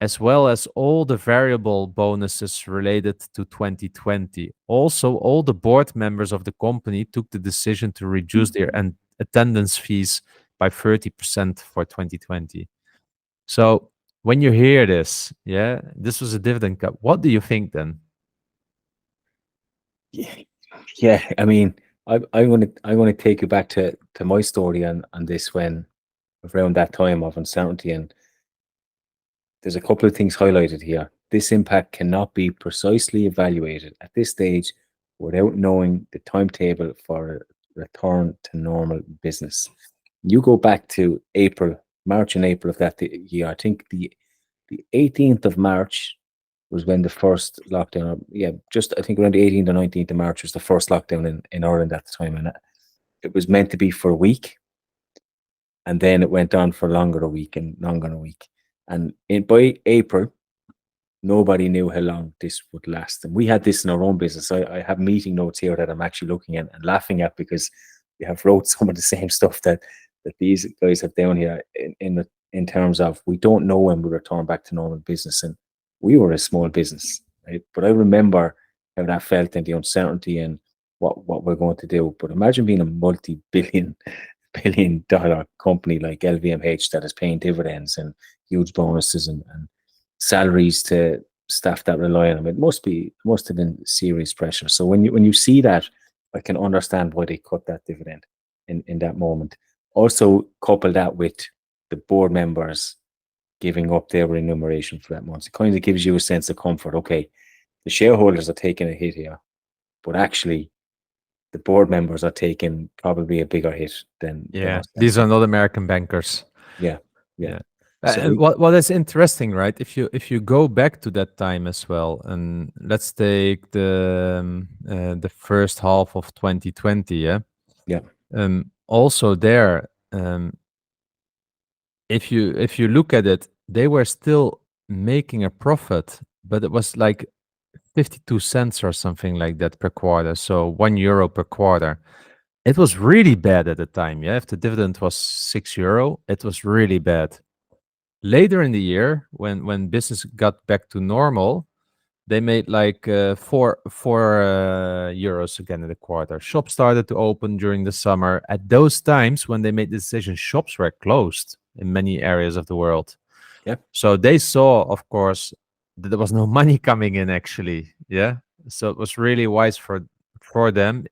as well as all the variable bonuses related to 2020. Also, all the board members of the company took the decision to reduce their attendance fees by 30% for 2020. So when you hear this, yeah, this was a dividend cut. What do you think then? Yeah, I mean, I want to take you back to my story on this, when around that time of uncertainty, and there's a couple of things highlighted here. This impact cannot be precisely evaluated at this stage without knowing the timetable for a return to normal business. You go back to March and April of that year. I think the 18th of March was when the first lockdown. Yeah, just I think around the 18th or 19th of March was the first lockdown in Ireland at the time, and it was meant to be for a week, and then it went on for longer a week and longer a week. And by April, nobody knew how long this would last. And we had this in our own business. I have meeting notes here that I'm actually looking at and laughing at, because we have wrote some of the same stuff that these guys have down here in terms of, we don't know when we return back to normal business. And we were a small business, right? But I remember how that felt, and the uncertainty and what we're going to do. But imagine being a multi-billion dollar company like LVMH that is paying dividends and huge bonuses and salaries to staff that rely on them. It must have been serious pressure. So when you see that, I can understand why they cut that dividend in that moment. Also, couple that with the board members giving up their remuneration for that month. It kind of gives you a sense of comfort. Okay, the shareholders are taking a hit here, but actually the board members are taking probably a bigger hit than us. These are not American bankers. Yeah. So and what is interesting, right? If you go back to that time as well, and let's take the first half of 2020, yeah. Also there, if you look at it, they were still making a profit, but it was like 52 cents or something like that per quarter, so €1 per quarter. It was really bad at the time. Yeah, if the dividend was €6, it was really bad. Later in the year, when business got back to normal, they made like four euros again in the quarter. Shops started to open during the summer. At those times when they made the decision, shops were closed in many areas of the world. Yeah. So they saw, of course, that there was no money coming in actually. Yeah. So it was really wise for them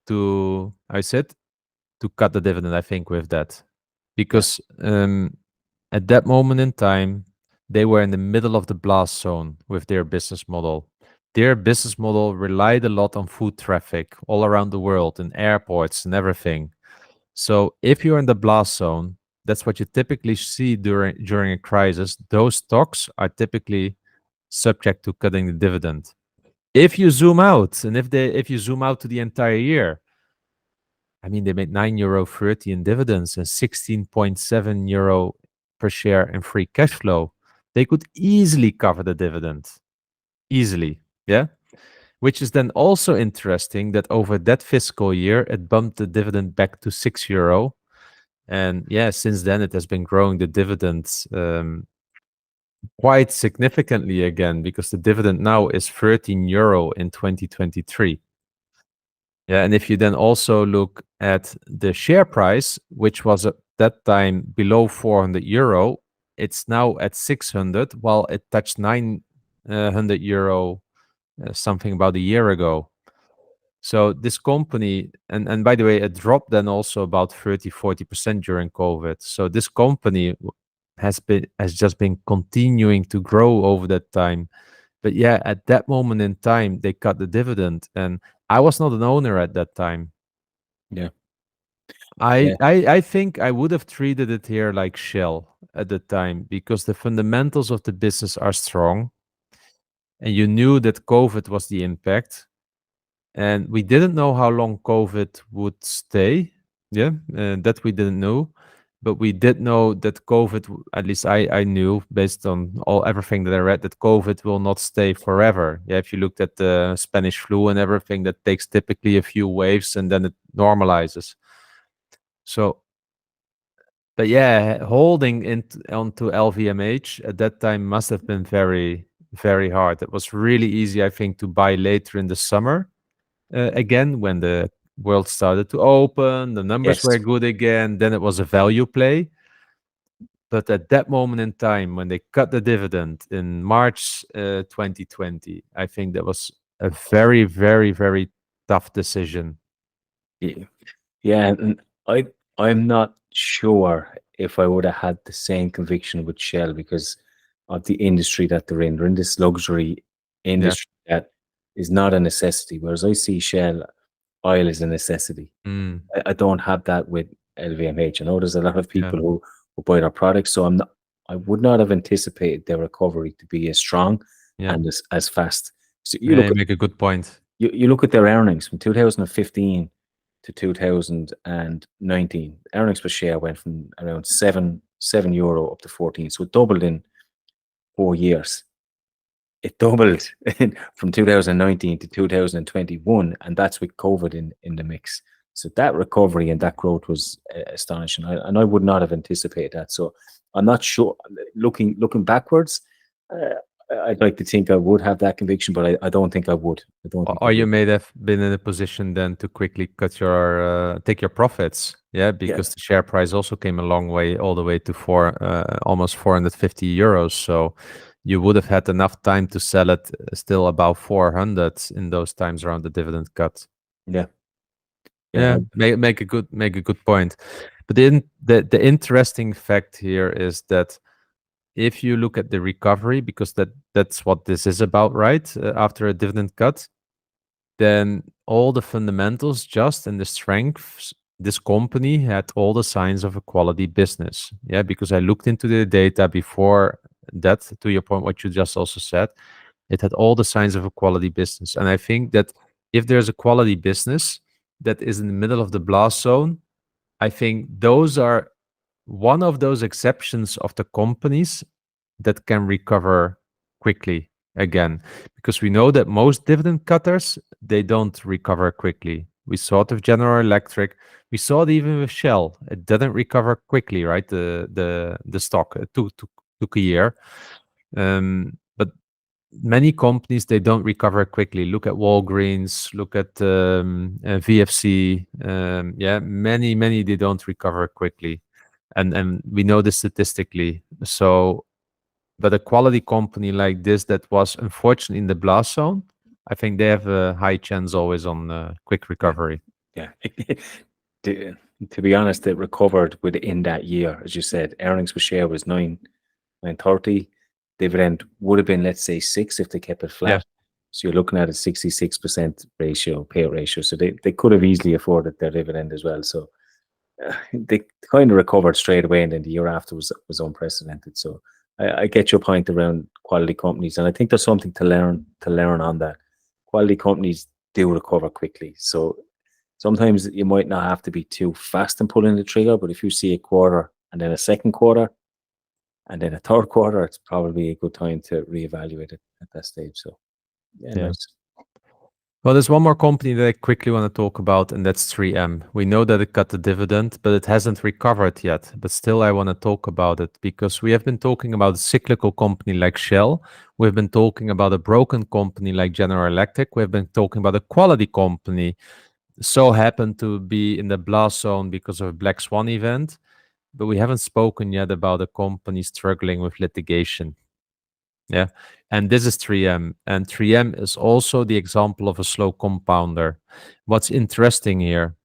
to, to cut the dividend, I think, with that. Because at that moment in time, they were in the middle of the blast zone with their business model. Their business model relied a lot on foot traffic all around the world, in airports and everything. So if you're in the blast zone, that's what you typically see during a crisis. Those stocks are typically subject to cutting the dividend. If you zoom out, and if you zoom out to the entire year, I mean, they made €9.30 in dividends and €16.7 per share in free cash flow. They could easily cover the dividend. Easily. Yeah. Which is then also interesting that over that fiscal year, it bumped the dividend back to €6. And yeah, since then, it has been growing the dividends quite significantly again, because the dividend now is €13 in 2023. Yeah, and if you then also look at the share price, which was at that time below €400, it's now at 600, while it touched €900 something about a year ago. So this company, and by the way, it dropped then also about 30-40% during COVID. So this company has just been continuing to grow over that time. But yeah, at that moment in time, they cut the dividend, and I was not an owner at that time. Yeah. I Yeah. I I think I would have treated it here like Shell at the time, because the fundamentals of the business are strong, and you knew that COVID was the impact, and we didn't know how long COVID would stay. Yeah, that we didn't know, but we did know that COVID, at least I knew based on everything that I read, that COVID will not stay forever. Yeah, if you looked at the Spanish flu and everything, that takes typically a few waves and then it normalizes. So, but yeah, holding onto LVMH at that time must have been very, very hard. It was really easy, I think, to buy later in the summer, again, when the world started to open, the numbers Yes. were good again, then it was a value play. But at that moment in time, when they cut the dividend in March 2020, I think that was a very, very, very tough decision. Yeah. Yeah, and I'm not sure if I would have had the same conviction with Shell because of the industry that they're in. They're in this luxury Yeah. industry that is not a necessity, whereas I see Shell oil as a necessity. Mm, I don't have that with LVMH. I know there's a lot of yeah. people who buy their products, so I would not have anticipated their recovery to be as strong Yeah. and as fast. So Yeah, you make a good point. you look at their earnings from 2015 to 2019. Earnings per share went from around seven euro up to 14, so it doubled in 4 years. It doubled from 2019 to 2021, and that's with COVID in the mix. So that recovery and that growth was astonishing, and I would not have anticipated that. So I'm not sure. Looking backwards, uh, I'd like to think I would have that conviction, but I don't think I would. I don't think I Or you would. may have been in a position then to quickly take your profits. Yeah, Yeah, because the share price also came a long way, all the way to almost €450. So you would have had enough time to sell it still about 400 in those times around the dividend cut. yeah, yeah. Yeah, make a good point. But the interesting fact here is that if you look at the recovery, because that's what this is about, right? After a dividend cut, then all the fundamentals just and the strengths, this company had all the signs of a quality business. Yeah, because I looked into the data before that, to your point, what you just also said, it had all the signs of a quality business. And I think that if there's a quality business that is in the middle of the blast zone, I think those are one of those exceptions of the companies that can recover quickly again, because we know that most dividend cutters, they don't recover quickly. We saw it with General Electric. We saw it even with Shell. It didn't recover quickly, right? The stock took a year. But many companies, they don't recover quickly. Look at Walgreens, look at VFC. Yeah, many they don't recover quickly, and we know this statistically. So, but a quality company like this that was unfortunately in the blast zone, I think they have a high chance always on quick Yeah. recovery. Yeah. To be honest, it recovered within that year, as you said. Earnings per share was 9.30. Dividend would have been, let's say, 6 if they kept it Yeah, flat. So you're looking at a 66% payout ratio. So they could have easily afforded their dividend as well. So they kind of recovered straight away, and then the year after was unprecedented. So I get your point around quality companies, and I think there's something to learn on that. Quality companies do recover quickly, so sometimes you might not have to be too fast in pulling the trigger, but if you see a quarter and then a second quarter and then a third quarter, it's probably a good time to reevaluate it at that stage. So yeah, Yeah. nice. Well, there's one more company that I quickly want to talk about, and that's 3M. We know that it got the dividend, but it hasn't recovered yet. But still, I want to talk about it because we have been talking about a cyclical company like Shell. We've been talking about a broken company like General Electric. We've been talking about a quality company. So happened to be in the blast zone because of a Black Swan event. But we haven't spoken yet about a company struggling with litigation. Yeah. And this is 3M. And 3M is also the example of a slow compounder. What's interesting here,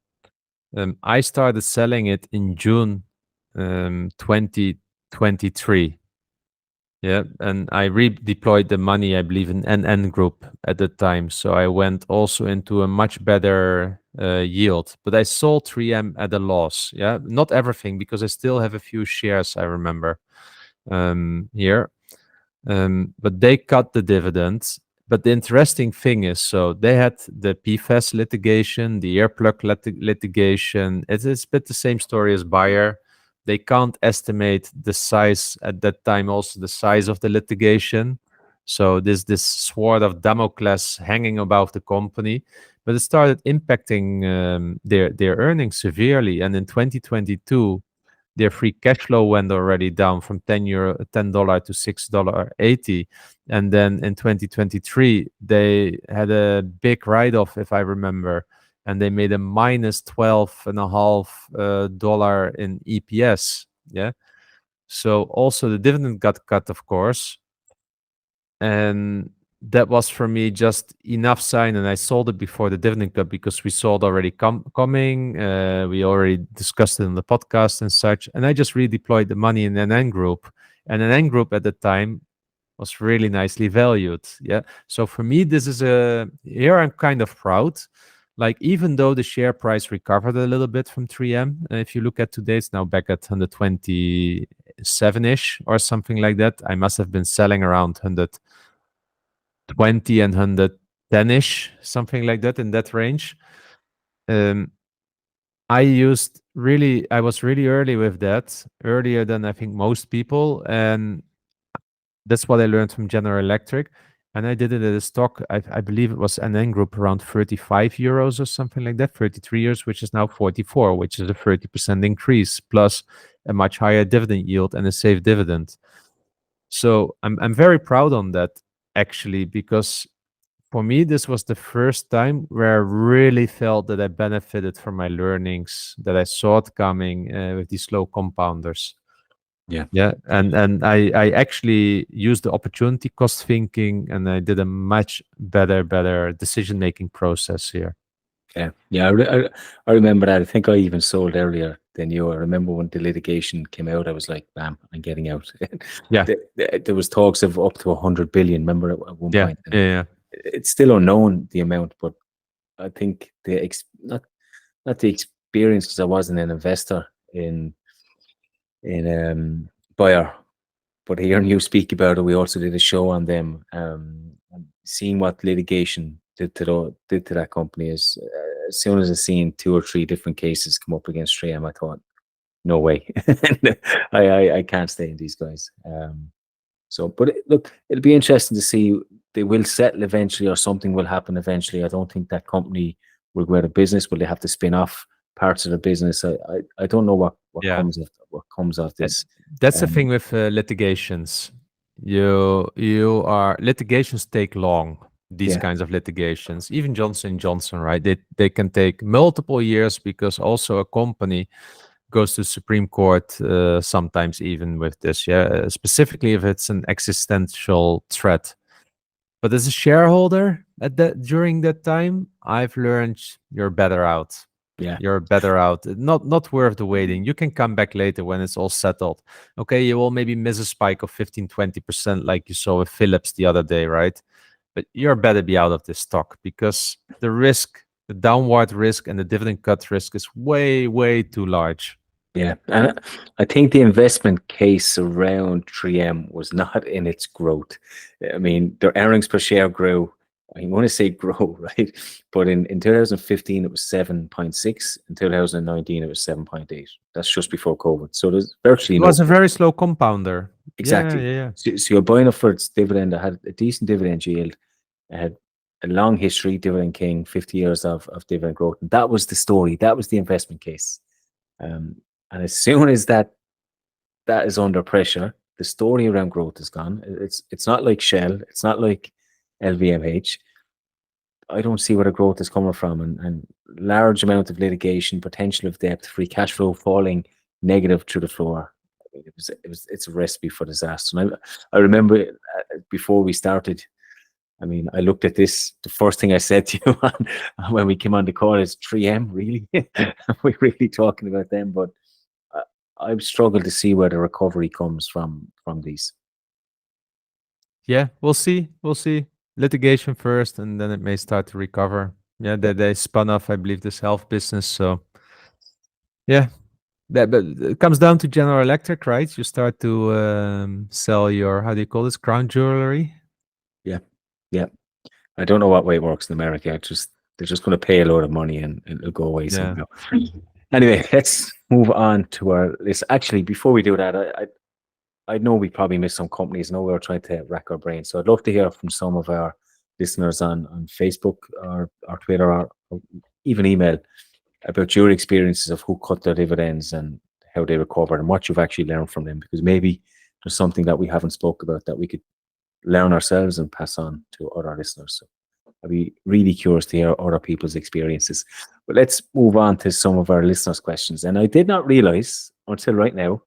I started selling it in June 2023. Yeah. And I redeployed the money, I believe, in NN Group at the time. So I went also into a much better yield. But I sold 3M at a loss. Yeah. Not everything, because I still have a few shares, I remember here. But they cut the dividends. But the interesting thing is, so they had the PFAS litigation, the earplug litigation. It is a bit the same story as Bayer. They can't estimate the size at that time, also the size of the litigation. So this sword of Damocles hanging above the company, but it started impacting their earnings severely. And in 2022, their free cash flow went already down from $10 to $6.80. And then in 2023, they had a big write-off, if I remember, and they made a minus $12.5 in EPS. Yeah. So also the dividend got cut, of course. And that was for me just enough sign, and I sold it before the dividend cut because we saw it already coming. We already discussed it on the podcast and such, and I just redeployed the money in NN Group, and NN Group at the time was really nicely valued. Yeah, so for me, this is a here I'm kind of proud. Like, even though the share price recovered a little bit from 3M, if you look at today, it's now back at 127-ish or something like that. I must have been selling around 120 and 110-ish, something like that, in that range. I was really early with that, earlier than I think most people, and that's what I learned from General Electric. And I did it at a stock, I believe it was NN Group, around 35 euros or something like that, 33 years, which is now 44, which is a 30% increase, plus a much higher dividend yield and a safe dividend. So I'm very proud on that, actually, because for me, this was the first time where I really felt that I benefited from my learnings, that I saw it coming with these slow compounders. Yeah. Yeah, and I actually used the opportunity cost thinking, and I did a much better decision-making process here. Yeah. I remember that. I think I even sold earlier than you. I remember when the litigation came out, I was like, "Bam, I'm getting out." Yeah, There was talks of up to 100 billion. Remember at one yeah, point, and yeah, it's still unknown the amount, but I think not the experience, because I wasn't an investor in Bayer, but hearing you speak about it, we also did a show on them. And seeing what litigation did to that company is, as soon as I seen 2 or 3 different cases come up against 3M, I thought, no way, I can't stay in these guys. So, but look, it'll be interesting to see. They will settle eventually, or something will happen eventually. I don't think that company will go out of business. Will they have to spin off parts of the business? I don't know what yeah. comes of And this. that's the thing Um, with litigations. Litigations take long. These yeah, kinds of litigations, even Johnson Johnson, right? They can take multiple years, because also a company goes to Supreme Court sometimes, even with this. Yeah, specifically if it's an existential threat. But as a shareholder during that time, I've learned you're better out. yeah, You're better out. Not worth the waiting. You can come back later when it's all settled. Okay, you will maybe miss a spike of 15-20%, like you saw with Philips the other day, right? But you're better be out of this stock, because the risk The downward risk and the dividend cut risk is way, way too large. Yeah, and I think the investment case around 3M was not in its growth. I mean, their earnings per share grew. I want to say grow, right? But in 2015, it was 7.6. In 2019, it was 7.8. That's just before COVID. So there's virtually It no was a growth. very slow compounder. Yeah, Exactly. yeah, yeah. So you're buying up for its dividend. It had a decent dividend yield. It had a long history, Dividend King, 50 years of dividend growth. And that was the story. That was the investment case. Um, and as soon as that is under pressure, the story around growth is gone. It's not like Shell. It's not like LVMH. I don't see where the growth is coming from, and large amount of litigation, potential of debt, free cash flow falling negative through the floor. It's a recipe for disaster. And I remember before we started. I mean, I looked at this. The first thing I said to you when we came on the call is 3M. Really, we're really talking about them, but I, I've struggled to see where the recovery comes from these. Yeah, we'll see. We'll see. Litigation first, and then it may start to recover. Yeah, Yeah, they spun off, I believe, this health business. So yeah, but it comes down to General Electric, right? You start to sell your, how do you call this, crown jewelry? yeah, yeah. I don't know what way it works in America. They're just going to pay a load of money and it'll go away Yeah. somehow. Anyway, let's move on to our list. Actually, before we do that, I know we probably missed some companies. I know we were trying to rack our brains. So I'd love to hear from some of our listeners on Facebook or Twitter or even email about your experiences of who cut their dividends and how they recovered and what you've actually learned from them. Because maybe there's something that we haven't spoke about that we could learn ourselves and pass on to other listeners. So I'd be really curious to hear other people's experiences. But let's move on to some of our listeners' questions. And I did not realize until right now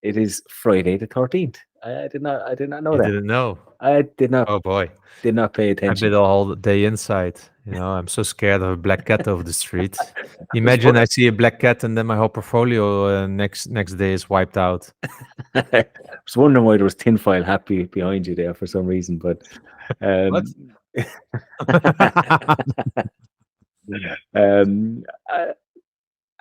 it is Friday the 13th. I did not know You that. didn't know. I Oh boy. did not pay I've attention. been the whole day inside. I'm so scared of a black cat over the street. I was, Imagine I see a black cat and then my whole portfolio next day is wiped out. I was wondering why there was tinfoil happy behind you there for some reason, but What? um, um, uh,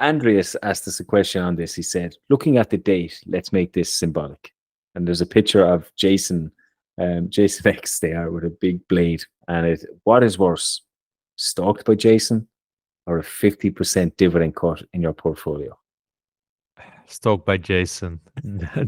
Andreas asked us a question on this. He said, looking at the date, let's make this symbolic. And there's a picture of Jason X there with a big blade. And what is worse, stalked by Jason or a 50% dividend cut in your portfolio? Stalked by Jason.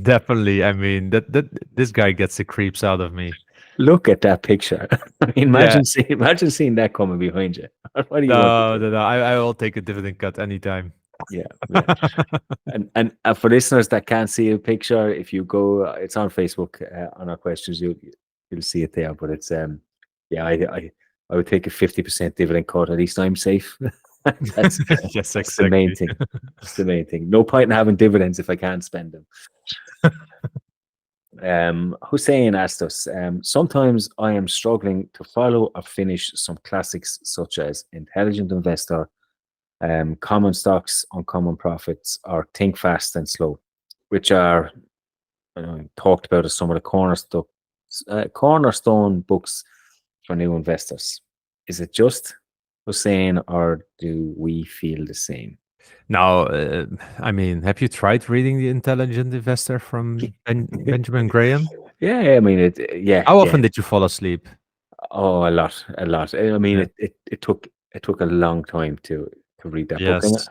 Definitely. I mean, that this guy gets the creeps out of me. Look at that picture. I mean, Yeah. imagine seeing that coming behind you. What do you want to No, do? no, no. I will take a dividend cut anytime. Yeah, yeah. And for listeners that can't see a picture, if you go, it's on Facebook on our questions. You'll see it there. But it's yeah, I would take a 50% dividend cut. At least I'm safe. that's Yes, that's the main exactly. thing. That's the main thing. No point in having dividends if I can't spend them. Hussein asked us, sometimes I am struggling to follow or finish some classics such as Intelligent Investor, Common Stocks, Uncommon Profits, or Think Fast and Slow, which are talked about as some of the cornerstone books for new investors. Is it just Hussein, or do we feel the same? Now, I mean, have you tried reading The Intelligent Investor from Benjamin Graham? Yeah, I mean yeah, How yeah. often did you fall asleep? Oh, a lot, a lot. I mean, Yeah. it took a long time to read that book, and Yes.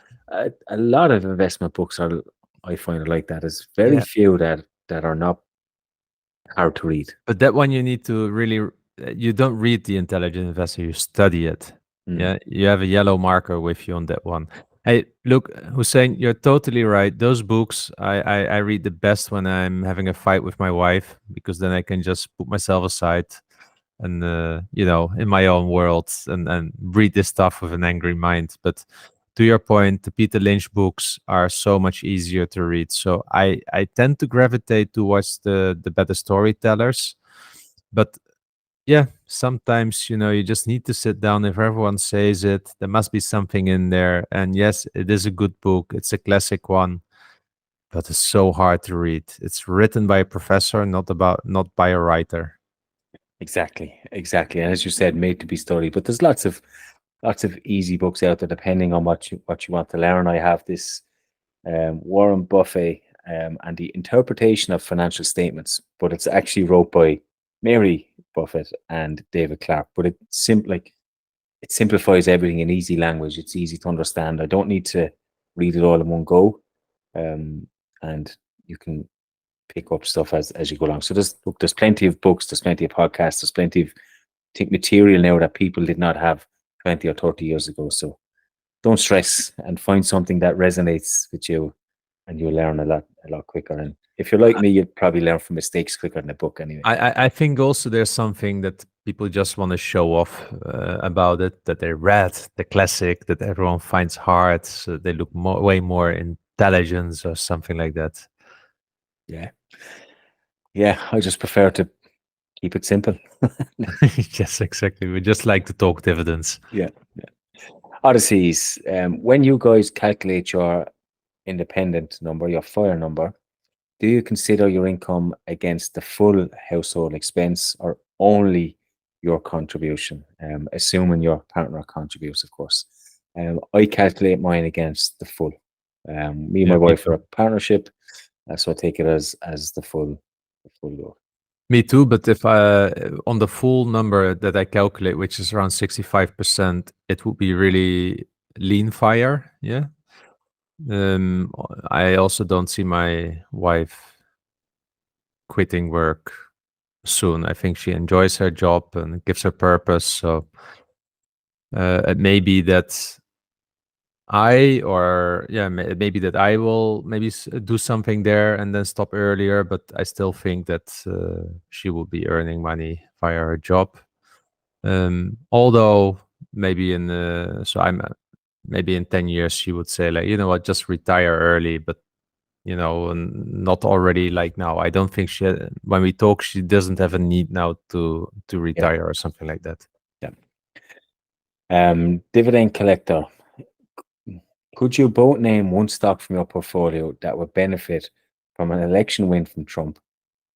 a lot of investment books are, I find it like that. There's very Yeah. few that are not hard to read. But that one you need to really, you don't read The Intelligent Investor, you study it. Mm. Yeah. You have a yellow marker with you on that one. Hey, look, Hussein, you're totally right. Those books, I read the best when I'm having a fight with my wife, because then I can just put myself aside and, in my own world and read this stuff with an angry mind. But to your point, the Peter Lynch books are so much easier to read. So I tend to gravitate towards the better storytellers. But yeah, sometimes, you just need to sit down. If everyone says it, there must be something in there. And yes, it is a good book. It's a classic one, but it's so hard to read. It's written by a professor, not by a writer. Exactly, exactly. And as you said, made to be studied. But there's lots of lots of easy books out there depending on what you want to learn. I have this Warren Buffett and the interpretation of financial statements, but it's actually wrote by Mary Buffett and David Clark. But it simplifies everything in easy language. It's easy to understand. I don't need to read it all in one go, and you can pick up stuff as you go along. So there's plenty of books, there's plenty of podcasts, there's plenty of material now that people did not have 20 or 30 years ago. So don't stress and find something that resonates with you, and you'll learn a lot quicker. And if you're like me, you'd probably learn from mistakes quicker than a book anyway. I think also there's something that people just want to show off about it, that they read the classic that everyone finds hard, so they look way more intelligence or something like that. Yeah, I just prefer to keep it simple. Yes, exactly. We just like to talk dividends. Yeah. Odysseys, when you guys calculate your independent number, your fire number, do you consider your income against the full household expense or only your contribution, assuming your partner contributes, of course? I calculate mine against the full. Me and my wife are a partnership, so I take it as the full load. Me too, but if on the full number that I calculate, which is around 65%, it would be really lean fire. Yeah. I also don't see my wife quitting work soon. I think she enjoys her job and it gives her purpose. So it may be that maybe that I will do something there and then stop earlier, but I still think that she will be earning money via her job. Although maybe maybe in 10 years she would say, like, you know what, just retire early, but not already like now. I don't think when we talk, she doesn't have a need now to retire or something like that. Yeah. Dividend collector. Could you both name one stock from your portfolio that would benefit from an election win from Trump,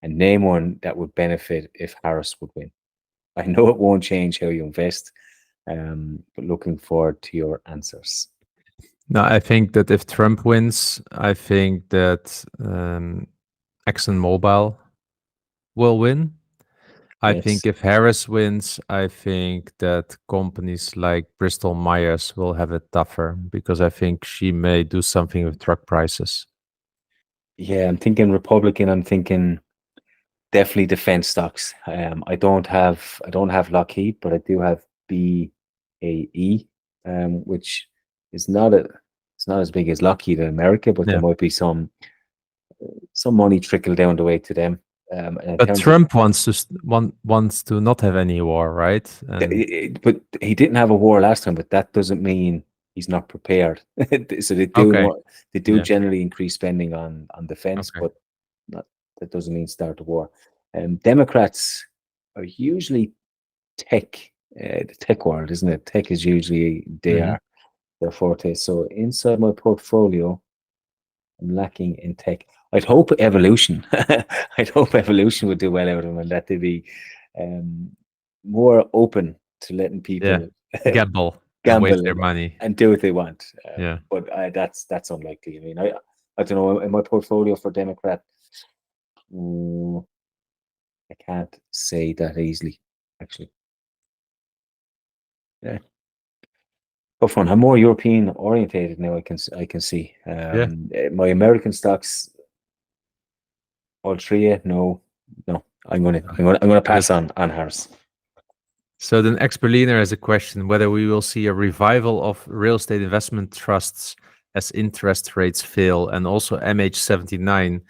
and name one that would benefit if Harris would win? I know it won't change how you invest, but looking forward to your answers. No, I think that if Trump wins, I think that ExxonMobil will win. I think if Harris wins, I think that companies like Bristol Myers will have it tougher because I think she may do something with truck prices. Yeah, I'm thinking Republican. I'm thinking definitely defense stocks. I don't have Lockheed, but I do have BAE, which is not it's not as big as Lockheed in America, but there might be some money trickle down the way to them. But Trump wants to not have any war, right? But he didn't have a war last time, but that doesn't mean he's not prepared. So they do generally increase spending on defense, but that doesn't mean start a war. Democrats are usually tech, the tech world, isn't it? Tech is usually their forte. So inside my portfolio, I'm lacking in tech. I'd hope evolution. I'd hope evolution would do well out of them, and that they'd be more open to letting people gamble and waste their money and do what they want. Yeah, but that's unlikely. I mean, I don't know. In my portfolio for Democrat, I can't say that easily, actually. Yeah. Tough one. I'm more European orientated now. I can see. My American stocks, all three. No. I'm gonna pass on Harris. So then Ex-Berliner has a question whether we will see a revival of real estate investment trusts as interest rates fail, and also MH79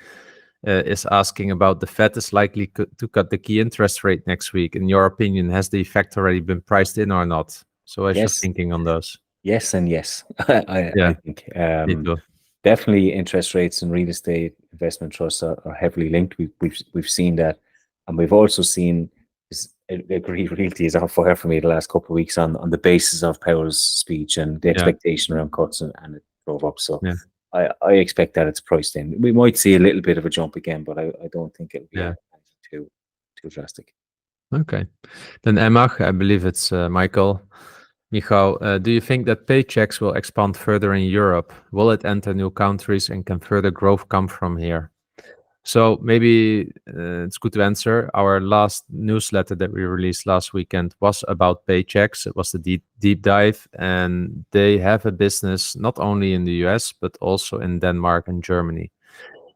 is asking about the Fed is likely to cut the key interest rate next week. In your opinion, has the effect already been priced in or not? So what's your thinking on those? Yes and yes. I think definitely interest rates and real estate investment trusts are heavily linked. We've seen that, and we've also seen Agree Realty is on fire for me the last couple of weeks on the basis of Powell's speech and the expectation around cuts, and it drove up. So I expect that it's priced in. We might see a little bit of a jump again, but I don't think it'll be too drastic. Okay. Then Emma, I believe it's Michael. Michal, do you think that paychecks will expand further in Europe? Will it enter new countries and can further growth come from here? So maybe it's good to answer. Our last newsletter that we released last weekend was about paychecks. It was the deep dive, and they have a business not only in the US but also in Denmark and Germany.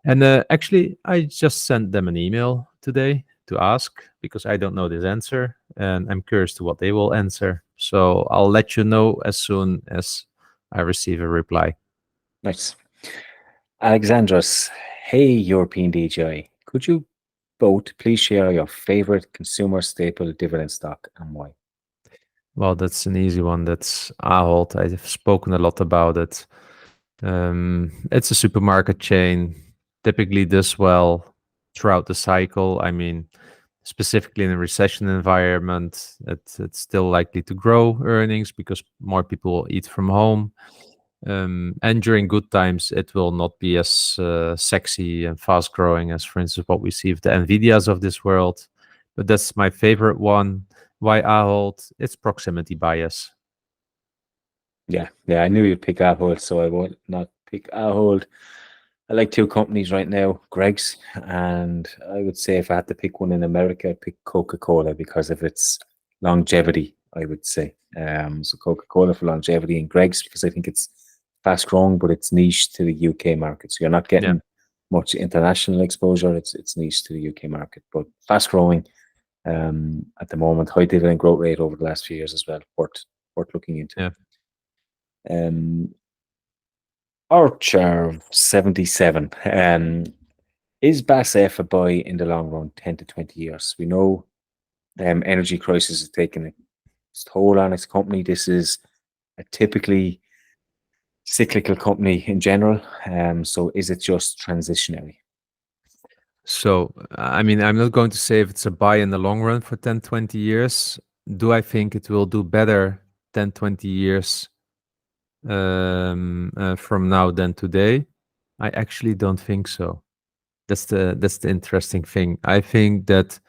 And actually, I just sent them an email today to ask because I don't know this answer, and I'm curious to what they will answer. So I'll let you know as soon as I receive a reply. Nice. Alexandros, hey European DJI, could you both please share your favorite consumer staple dividend stock and why? Well, that's an easy one. That's Ahold. I've spoken a lot about it. It's a supermarket chain, typically does well throughout the cycle. I mean, specifically in a recession environment, it's still likely to grow earnings because more people will eat from home. And during good times, it will not be as sexy and fast growing as, for instance, what we see with the Nvidias of this world. But that's my favorite one. Why Ahold? It's proximity bias. Yeah, I knew you'd pick Ahold, so I won't not pick Ahold. I like two companies right now, Greg's, and I would say if I had to pick one in America, I'd pick Coca-Cola because of its longevity, I would say. So Coca-Cola for longevity and Greg's because I think it's fast growing, but it's niche to the UK market. So you're not Yeah. getting much international exposure. It's niche to the UK market, but fast growing at the moment. High dividend growth rate over the last few years as well. Worth looking into. Yeah. Archer 77. Is BASF a buy in the long run, 10 to 20 years? We know energy crisis is taking its toll on its company. This is a typically cyclical company in general. So is it just transitionary? So, I mean, I'm not going to say if it's a buy in the long run for 10, 20 years. Do I think it will do better 10, 20 years from now than today? I actually don't think so. That's the interesting thing. I think that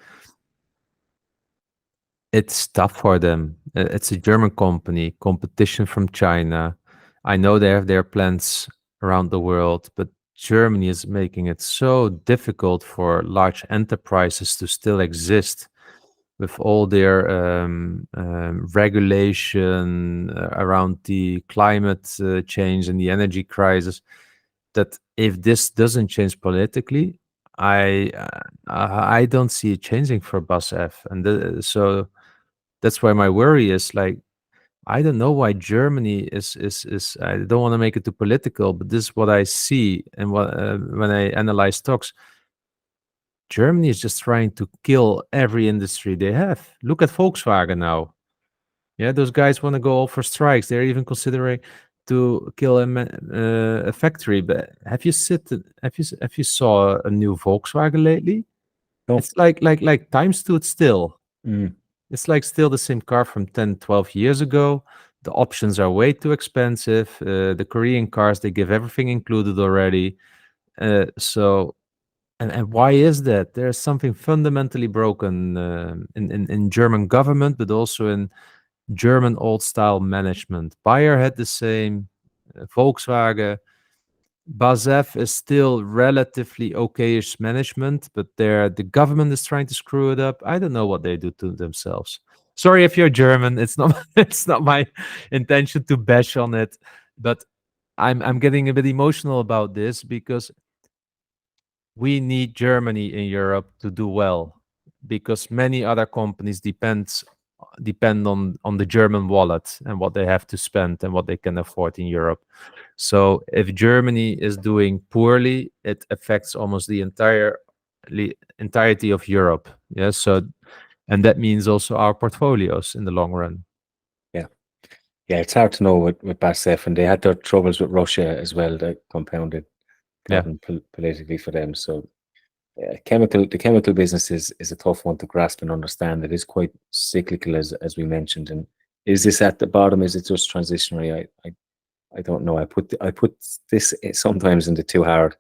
it's tough for them. It's a German company, competition from China. I know they have their plans around the world, but Germany is making it so difficult for large enterprises to still exist with all their regulation around the climate change and the energy crisis. That if this doesn't change politically, I don't see it changing for BASF, and so that's why my worry is like I don't know why Germany is I don't want to make it too political, but this is what I see and what when I analyze stocks. Germany is just trying to kill every industry they have. Look at Volkswagen now. Yeah, those guys want to go all for strikes. They're even considering to kill a factory. But have you saw a new Volkswagen lately? No. It's like time stood still. Mm. It's like still the same car from 10, 12 years ago. The options are way too expensive. The Korean cars, they give everything included already. So, and why is that? There's something fundamentally broken in German government, but also in German old style management. Bayer had the same, Volkswagen. BASF is still relatively okayish management, but the government is trying to screw it up. I don't know what they do to themselves. Sorry if you're German. It's not it's not my intention to bash on it, but I'm getting a bit emotional about this because we need Germany in Europe to do well because many other companies depend on the German wallet and what they have to spend and what they can afford in Europe. So if Germany is doing poorly, it affects almost the entirety of Europe. Yeah. So and that means also our portfolios in the long run. Yeah, it's hard to know with BASF, and they had their troubles with Russia as well that compounded Yeah. problem politically for them. So the chemical business is a tough one to grasp and understand. It is quite cyclical, as we mentioned. And is this at the bottom? Is it just transitionary? I don't know. I put this sometimes into too hard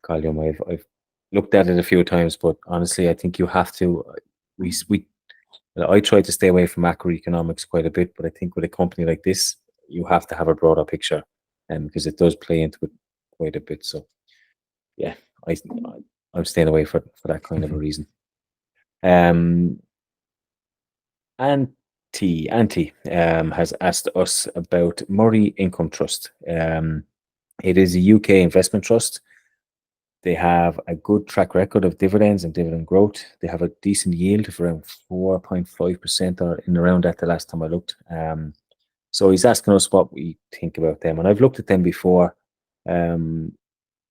column. I've looked at it a few times, but honestly, I think you have to. We I try to stay away from macroeconomics quite a bit, but I think with a company like this, you have to have a broader picture, because it does play into it quite a bit. So yeah, I I'm staying away for that kind of a reason. Um, Auntie has asked us about Murray Income Trust. It is a UK investment trust. They have a good track record of dividends and dividend growth. They have a decent yield of around 4.5% or in around that the last time I looked. So he's asking us what we think about them. And I've looked at them before. Um,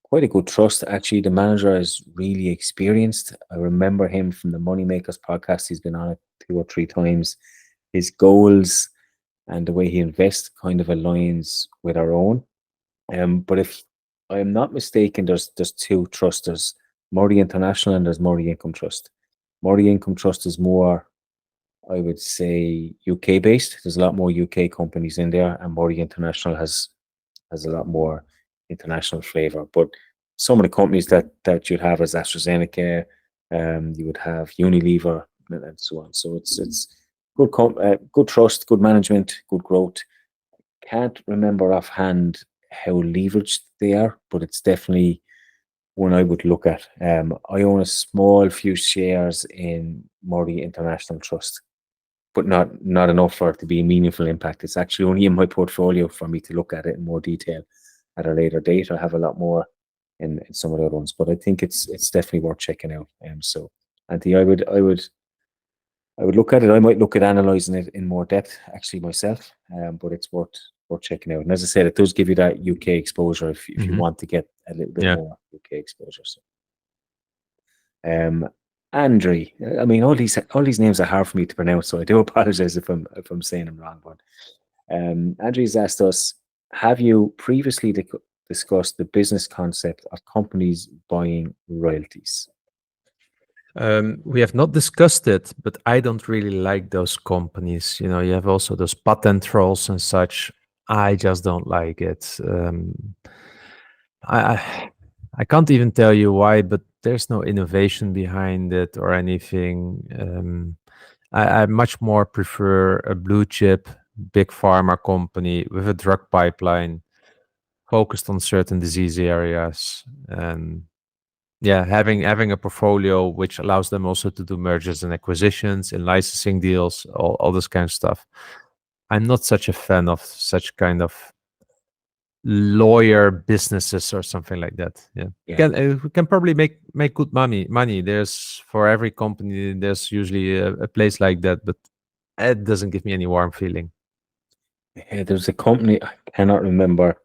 Quite a good trust. Actually, the manager is really experienced. I remember him from the Moneymakers podcast. He's been on it 2 or 3 times. His goals and the way he invests kind of aligns with our own. But if I'm not mistaken, there's two trusts. There's Murray International and there's Murray Income Trust. Murray Income Trust is more, I would say, UK based. There's a lot more UK companies in there, and Murray International has a lot more international flavor. But some of the companies that you'd have as AstraZeneca, you would have Unilever, and so on. So it's good good trust, good management, good growth. Can't remember offhand how leveraged they are, but it's definitely one I would look at. I own a small few shares in Murray International Trust, but not enough for it to be a meaningful impact. It's actually only in my portfolio for me to look at it in more detail at a later date. I have a lot more in some of the other ones, but I think it's definitely worth checking out. So Anthony, I would look at it. I might look at analysing it in more depth actually myself, but it's worth checking out. And as I said, it does give you that UK exposure if you want to get a little bit more UK exposure. So, Andre, I mean, all these names are hard for me to pronounce, so I do apologize if I'm saying them wrong. But Andre's asked us, have you previously discussed the business concept of companies buying royalties? We have not discussed it, but I don't really like those companies. You have also those patent trolls and such. I just don't like it. I can't even tell you why, but there's no innovation behind it or anything. I much more prefer a blue chip, big pharma company with a drug pipeline focused on certain disease areas, and having a portfolio which allows them also to do mergers and acquisitions and licensing deals, all this kind of stuff. I'm not such a fan of such kind of lawyer businesses or something like that. We can probably make good money. There's, for every company, there's usually a place like that, but it doesn't give me any warm feeling. There's a company, I cannot remember.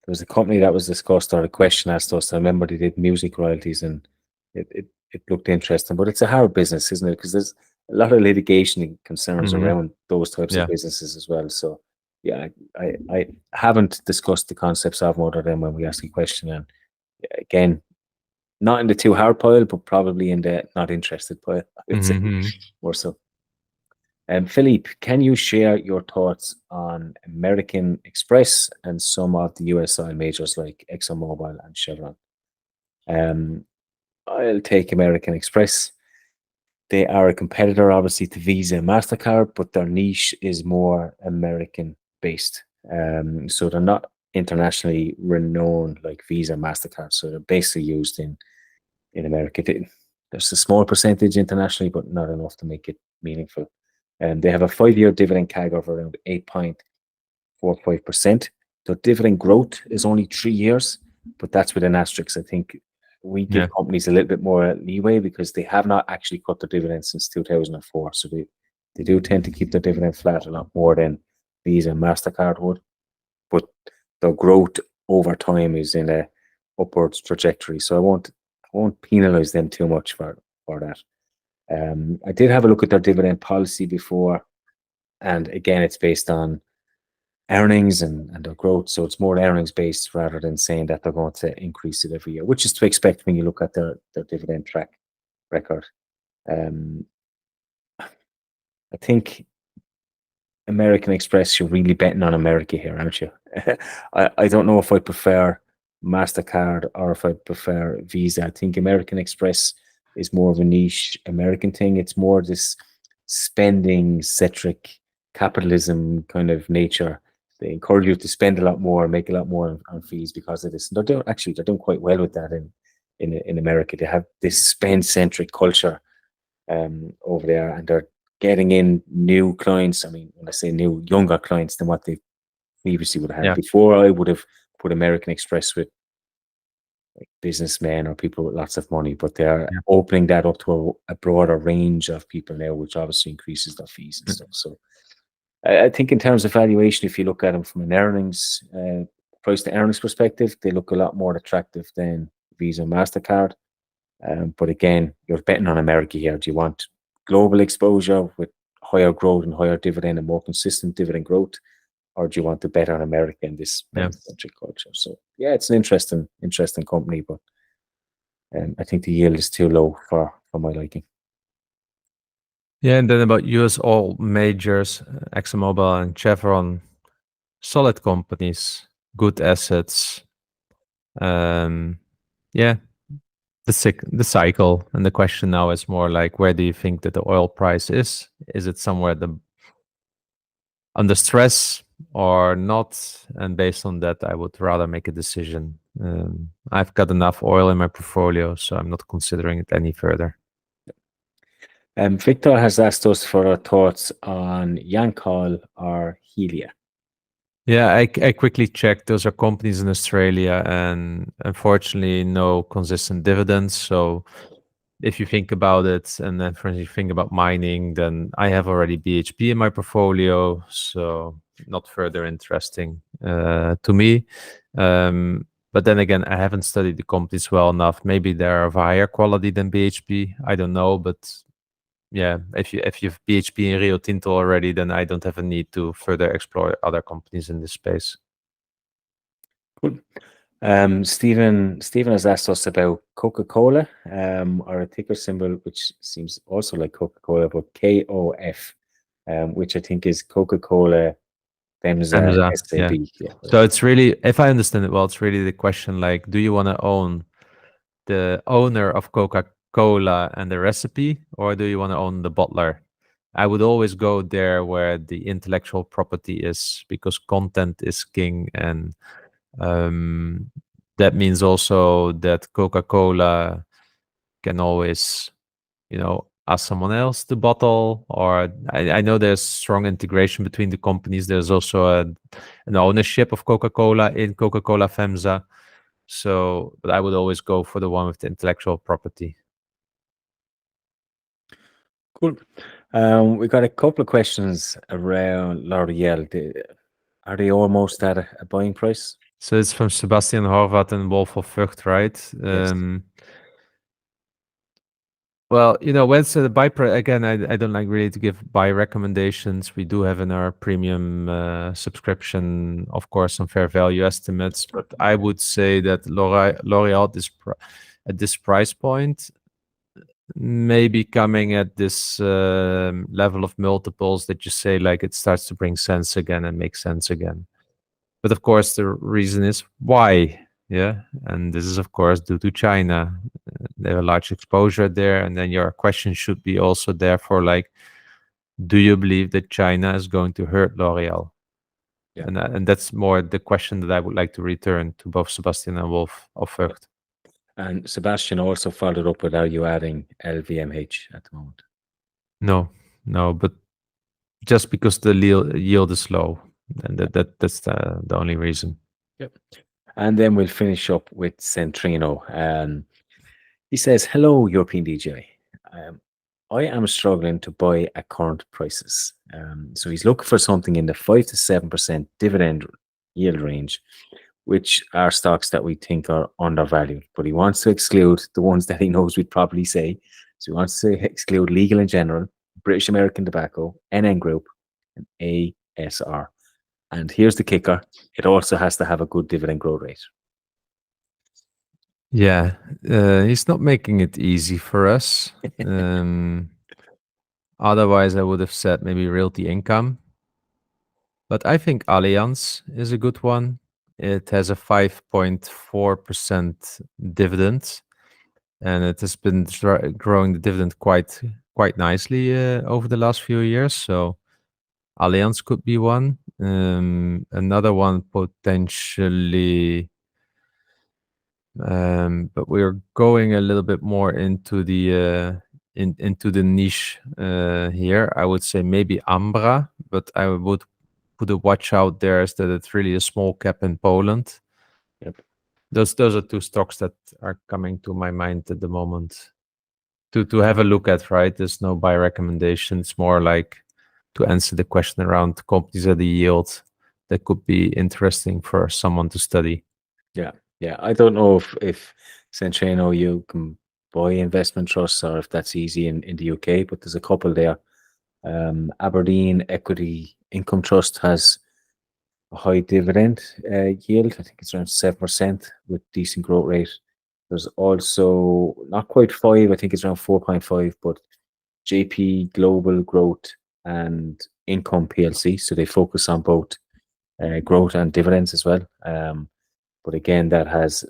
There was a company that was discussed, or a question asked us. I remember they did music royalties, and it looked interesting, but it's a hard business, isn't it? Because there's a lot of litigation and concerns around those types of businesses as well. So yeah, I haven't discussed the concepts of them other than when we ask a question, and again, not in the too hard pile, but probably in the not interested pile, I would say, more so. Philippe, can you share your thoughts on American Express and some of the US oil majors like ExxonMobil and Chevron? I'll take American Express. They are a competitor, obviously, to Visa and MasterCard, but their niche is more American-based. So they're not internationally renowned like Visa and MasterCard. So they're basically used in America. There's a small percentage internationally, but not enough to make it meaningful. And they have a 5-year dividend CAGR of around 8.45%. The dividend growth is only 3 years, but that's with an asterisk. I think we give companies a little bit more leeway because they have not actually cut their dividends since 2004. So they do tend to keep their dividend flat a lot more than Visa and MasterCard would. But the growth over time is in a upwards trajectory. So I won't penalize them too much for that. I did have a look at their dividend policy before, and again, it's based on earnings and their growth. So it's more earnings based rather than saying that they're going to increase it every year, which is to expect when you look at their dividend track record. I think American Express, you're really betting on America here, aren't you? I don't know if I prefer MasterCard or if I prefer Visa. I think American Express is more of a niche American thing. It's more this spending centric capitalism kind of nature. They encourage you to spend a lot more, make a lot more on fees because of this. They're doing quite well with that in America. They have this spend centric culture over there, and they're getting in new clients. I mean, when I say new, younger clients than what they previously would have had. Yeah. Before, I would have put American Express with like businessmen or people with lots of money, but they're Yeah. opening that up to a broader range of people now, which obviously increases their fees and stuff. So I think in terms of valuation, if you look at them from an earnings, price to earnings perspective, they look a lot more attractive than Visa and MasterCard. But again, you're betting on America here. Do you want global exposure with higher growth and higher dividend and more consistent dividend growth? Or do you want to bet on America in this spend-centric culture? So yeah, it's an interesting company, but I think the yield is too low for my liking. Yeah, and then about US oil majors, ExxonMobil and Chevron, solid companies, good assets. Yeah, the cycle, and the question now is more like, where do you think that the oil price is? Is it somewhere under stress or not? And based on that, I would rather make a decision. I've got enough oil in my portfolio, so I'm not considering it any further. Victor has asked us for our thoughts on Yancoal or Helia. Yeah, I quickly checked. Those are companies in Australia, and unfortunately, no consistent dividends. So if you think about it, and then for instance, you think about mining, then I have already BHP in my portfolio, so not further interesting to me. But then again, I haven't studied the companies well enough. Maybe they're of higher quality than BHP. I don't know, but yeah, if you've BHP and Rio Tinto already, then I don't have a need to further explore other companies in this space. Cool. Stephen has asked us about Coca-Cola, or a ticker symbol which seems also like Coca-Cola, but KOF, which I think is Coca-Cola FEMSA SAB. Yeah. So it's really, if I understand it well, it's really the question like, do you want to own the owner of Coca-Cola and the recipe, or do you want to own the bottler? I would always go there where the intellectual property is, because content is king, and that means also that Coca-Cola can always, ask someone else to bottle, or I know there's strong integration between the companies. There's also an ownership of Coca-Cola in Coca-Cola FEMSA. So, but I would always go for the one with the intellectual property. Cool. We got a couple of questions around L'Oreal. Are they almost at a buying price? So it's from Sebastian Horvath and Wolf of Vught, right? Yes. Well, when's the buy price? Again, I don't like really to give buy recommendations. We do have in our premium subscription, of course, some fair value estimates. But I would say that L'Oreal at this price point, maybe coming at this level of multiples that you say like it starts to bring sense again and make sense again. But of course, the reason is why. Yeah. And this is, of course, due to China. They have a large exposure there. And then your question should be also therefore like, do you believe that China is going to hurt L'Oreal? Yeah. And that's more the question that I would like to return to both Sebastian and Wolf of Vught. And Sebastian also followed up with, are you adding LVMH at the moment? No, but just because the yield is low, and that's the only reason. Yep. And then we'll finish up with Centrino. He says, hello, European DJ. I am struggling to buy at current prices. So he's looking for something in the 5 to 7% dividend yield range, which are stocks that we think are undervalued. But he wants to exclude the ones that he knows we'd probably say. So he wants to exclude Legal and General, British American Tobacco, NN Group, and ASR. And here's the kicker. It also has to have a good dividend growth rate. Yeah, he's not making it easy for us. Otherwise, I would have said maybe Realty Income. But I think Allianz is a good one. It has a 5.4% dividend, and it has been growing the dividend quite quite nicely over the last few years. So Allianz could be one. Another one potentially, but we're going a little bit more into the niche here. I would say maybe Ambra, but I would put a watch out there is that it's really a small cap in Poland. Yep. Those are two stocks that are coming to my mind at the moment to have a look at, right? There's no buy recommendation. It's more like to answer the question around companies at the yield that could be interesting for someone to study. Yeah. I don't know if Centrino, you can buy investment trusts or if that's easy in the UK, but there's a couple there. Aberdeen Equity Income Trust has a high dividend yield. I think it's around 7% with decent growth rate. There's also not quite 5, I think it's around 4.5, but JP Global Growth and Income PLC. So they focus on both growth and dividends as well. But again, that has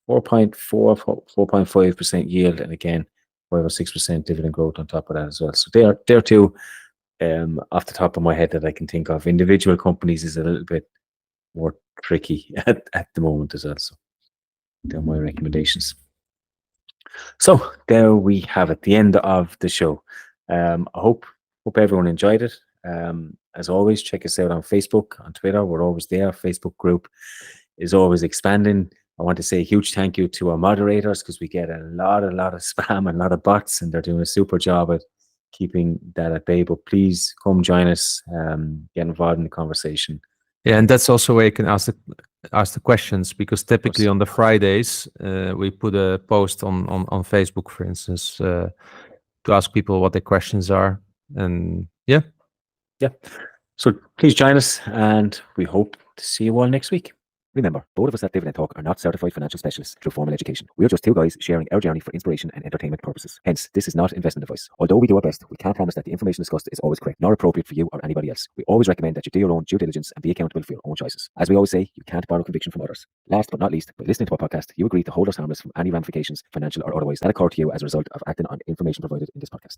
4.4, 4.5% yield, and again, 5 or 6% dividend growth on top of that as well. So they're two off the top of my head that I can think of. Individual companies is a little bit more tricky at the moment as well. So they're my recommendations. So there we have it, the end of the show. I hope everyone enjoyed it. As always, check us out on Facebook, on Twitter. We're always there. Facebook group is always expanding. I want to say a huge thank you to our moderators because we get a lot of spam and a lot of bots, and they're doing a super job at keeping that at bay. But please come join us, get involved in the conversation. Yeah, and that's also where you can ask the questions, because typically on the Fridays we put a post on Facebook, for instance, to ask people what their questions are, and yeah. So please join us, and we hope to see you all next week. Remember, both of us at Dividend Talk are not certified financial specialists through formal education. We are just two guys sharing our journey for inspiration and entertainment purposes. Hence, this is not investment advice. Although we do our best, we can't promise that the information discussed is always correct, nor appropriate for you or anybody else. We always recommend that you do your own due diligence and be accountable for your own choices. As we always say, you can't borrow conviction from others. Last but not least, by listening to our podcast, you agree to hold us harmless from any ramifications, financial or otherwise, that occur to you as a result of acting on information provided in this podcast.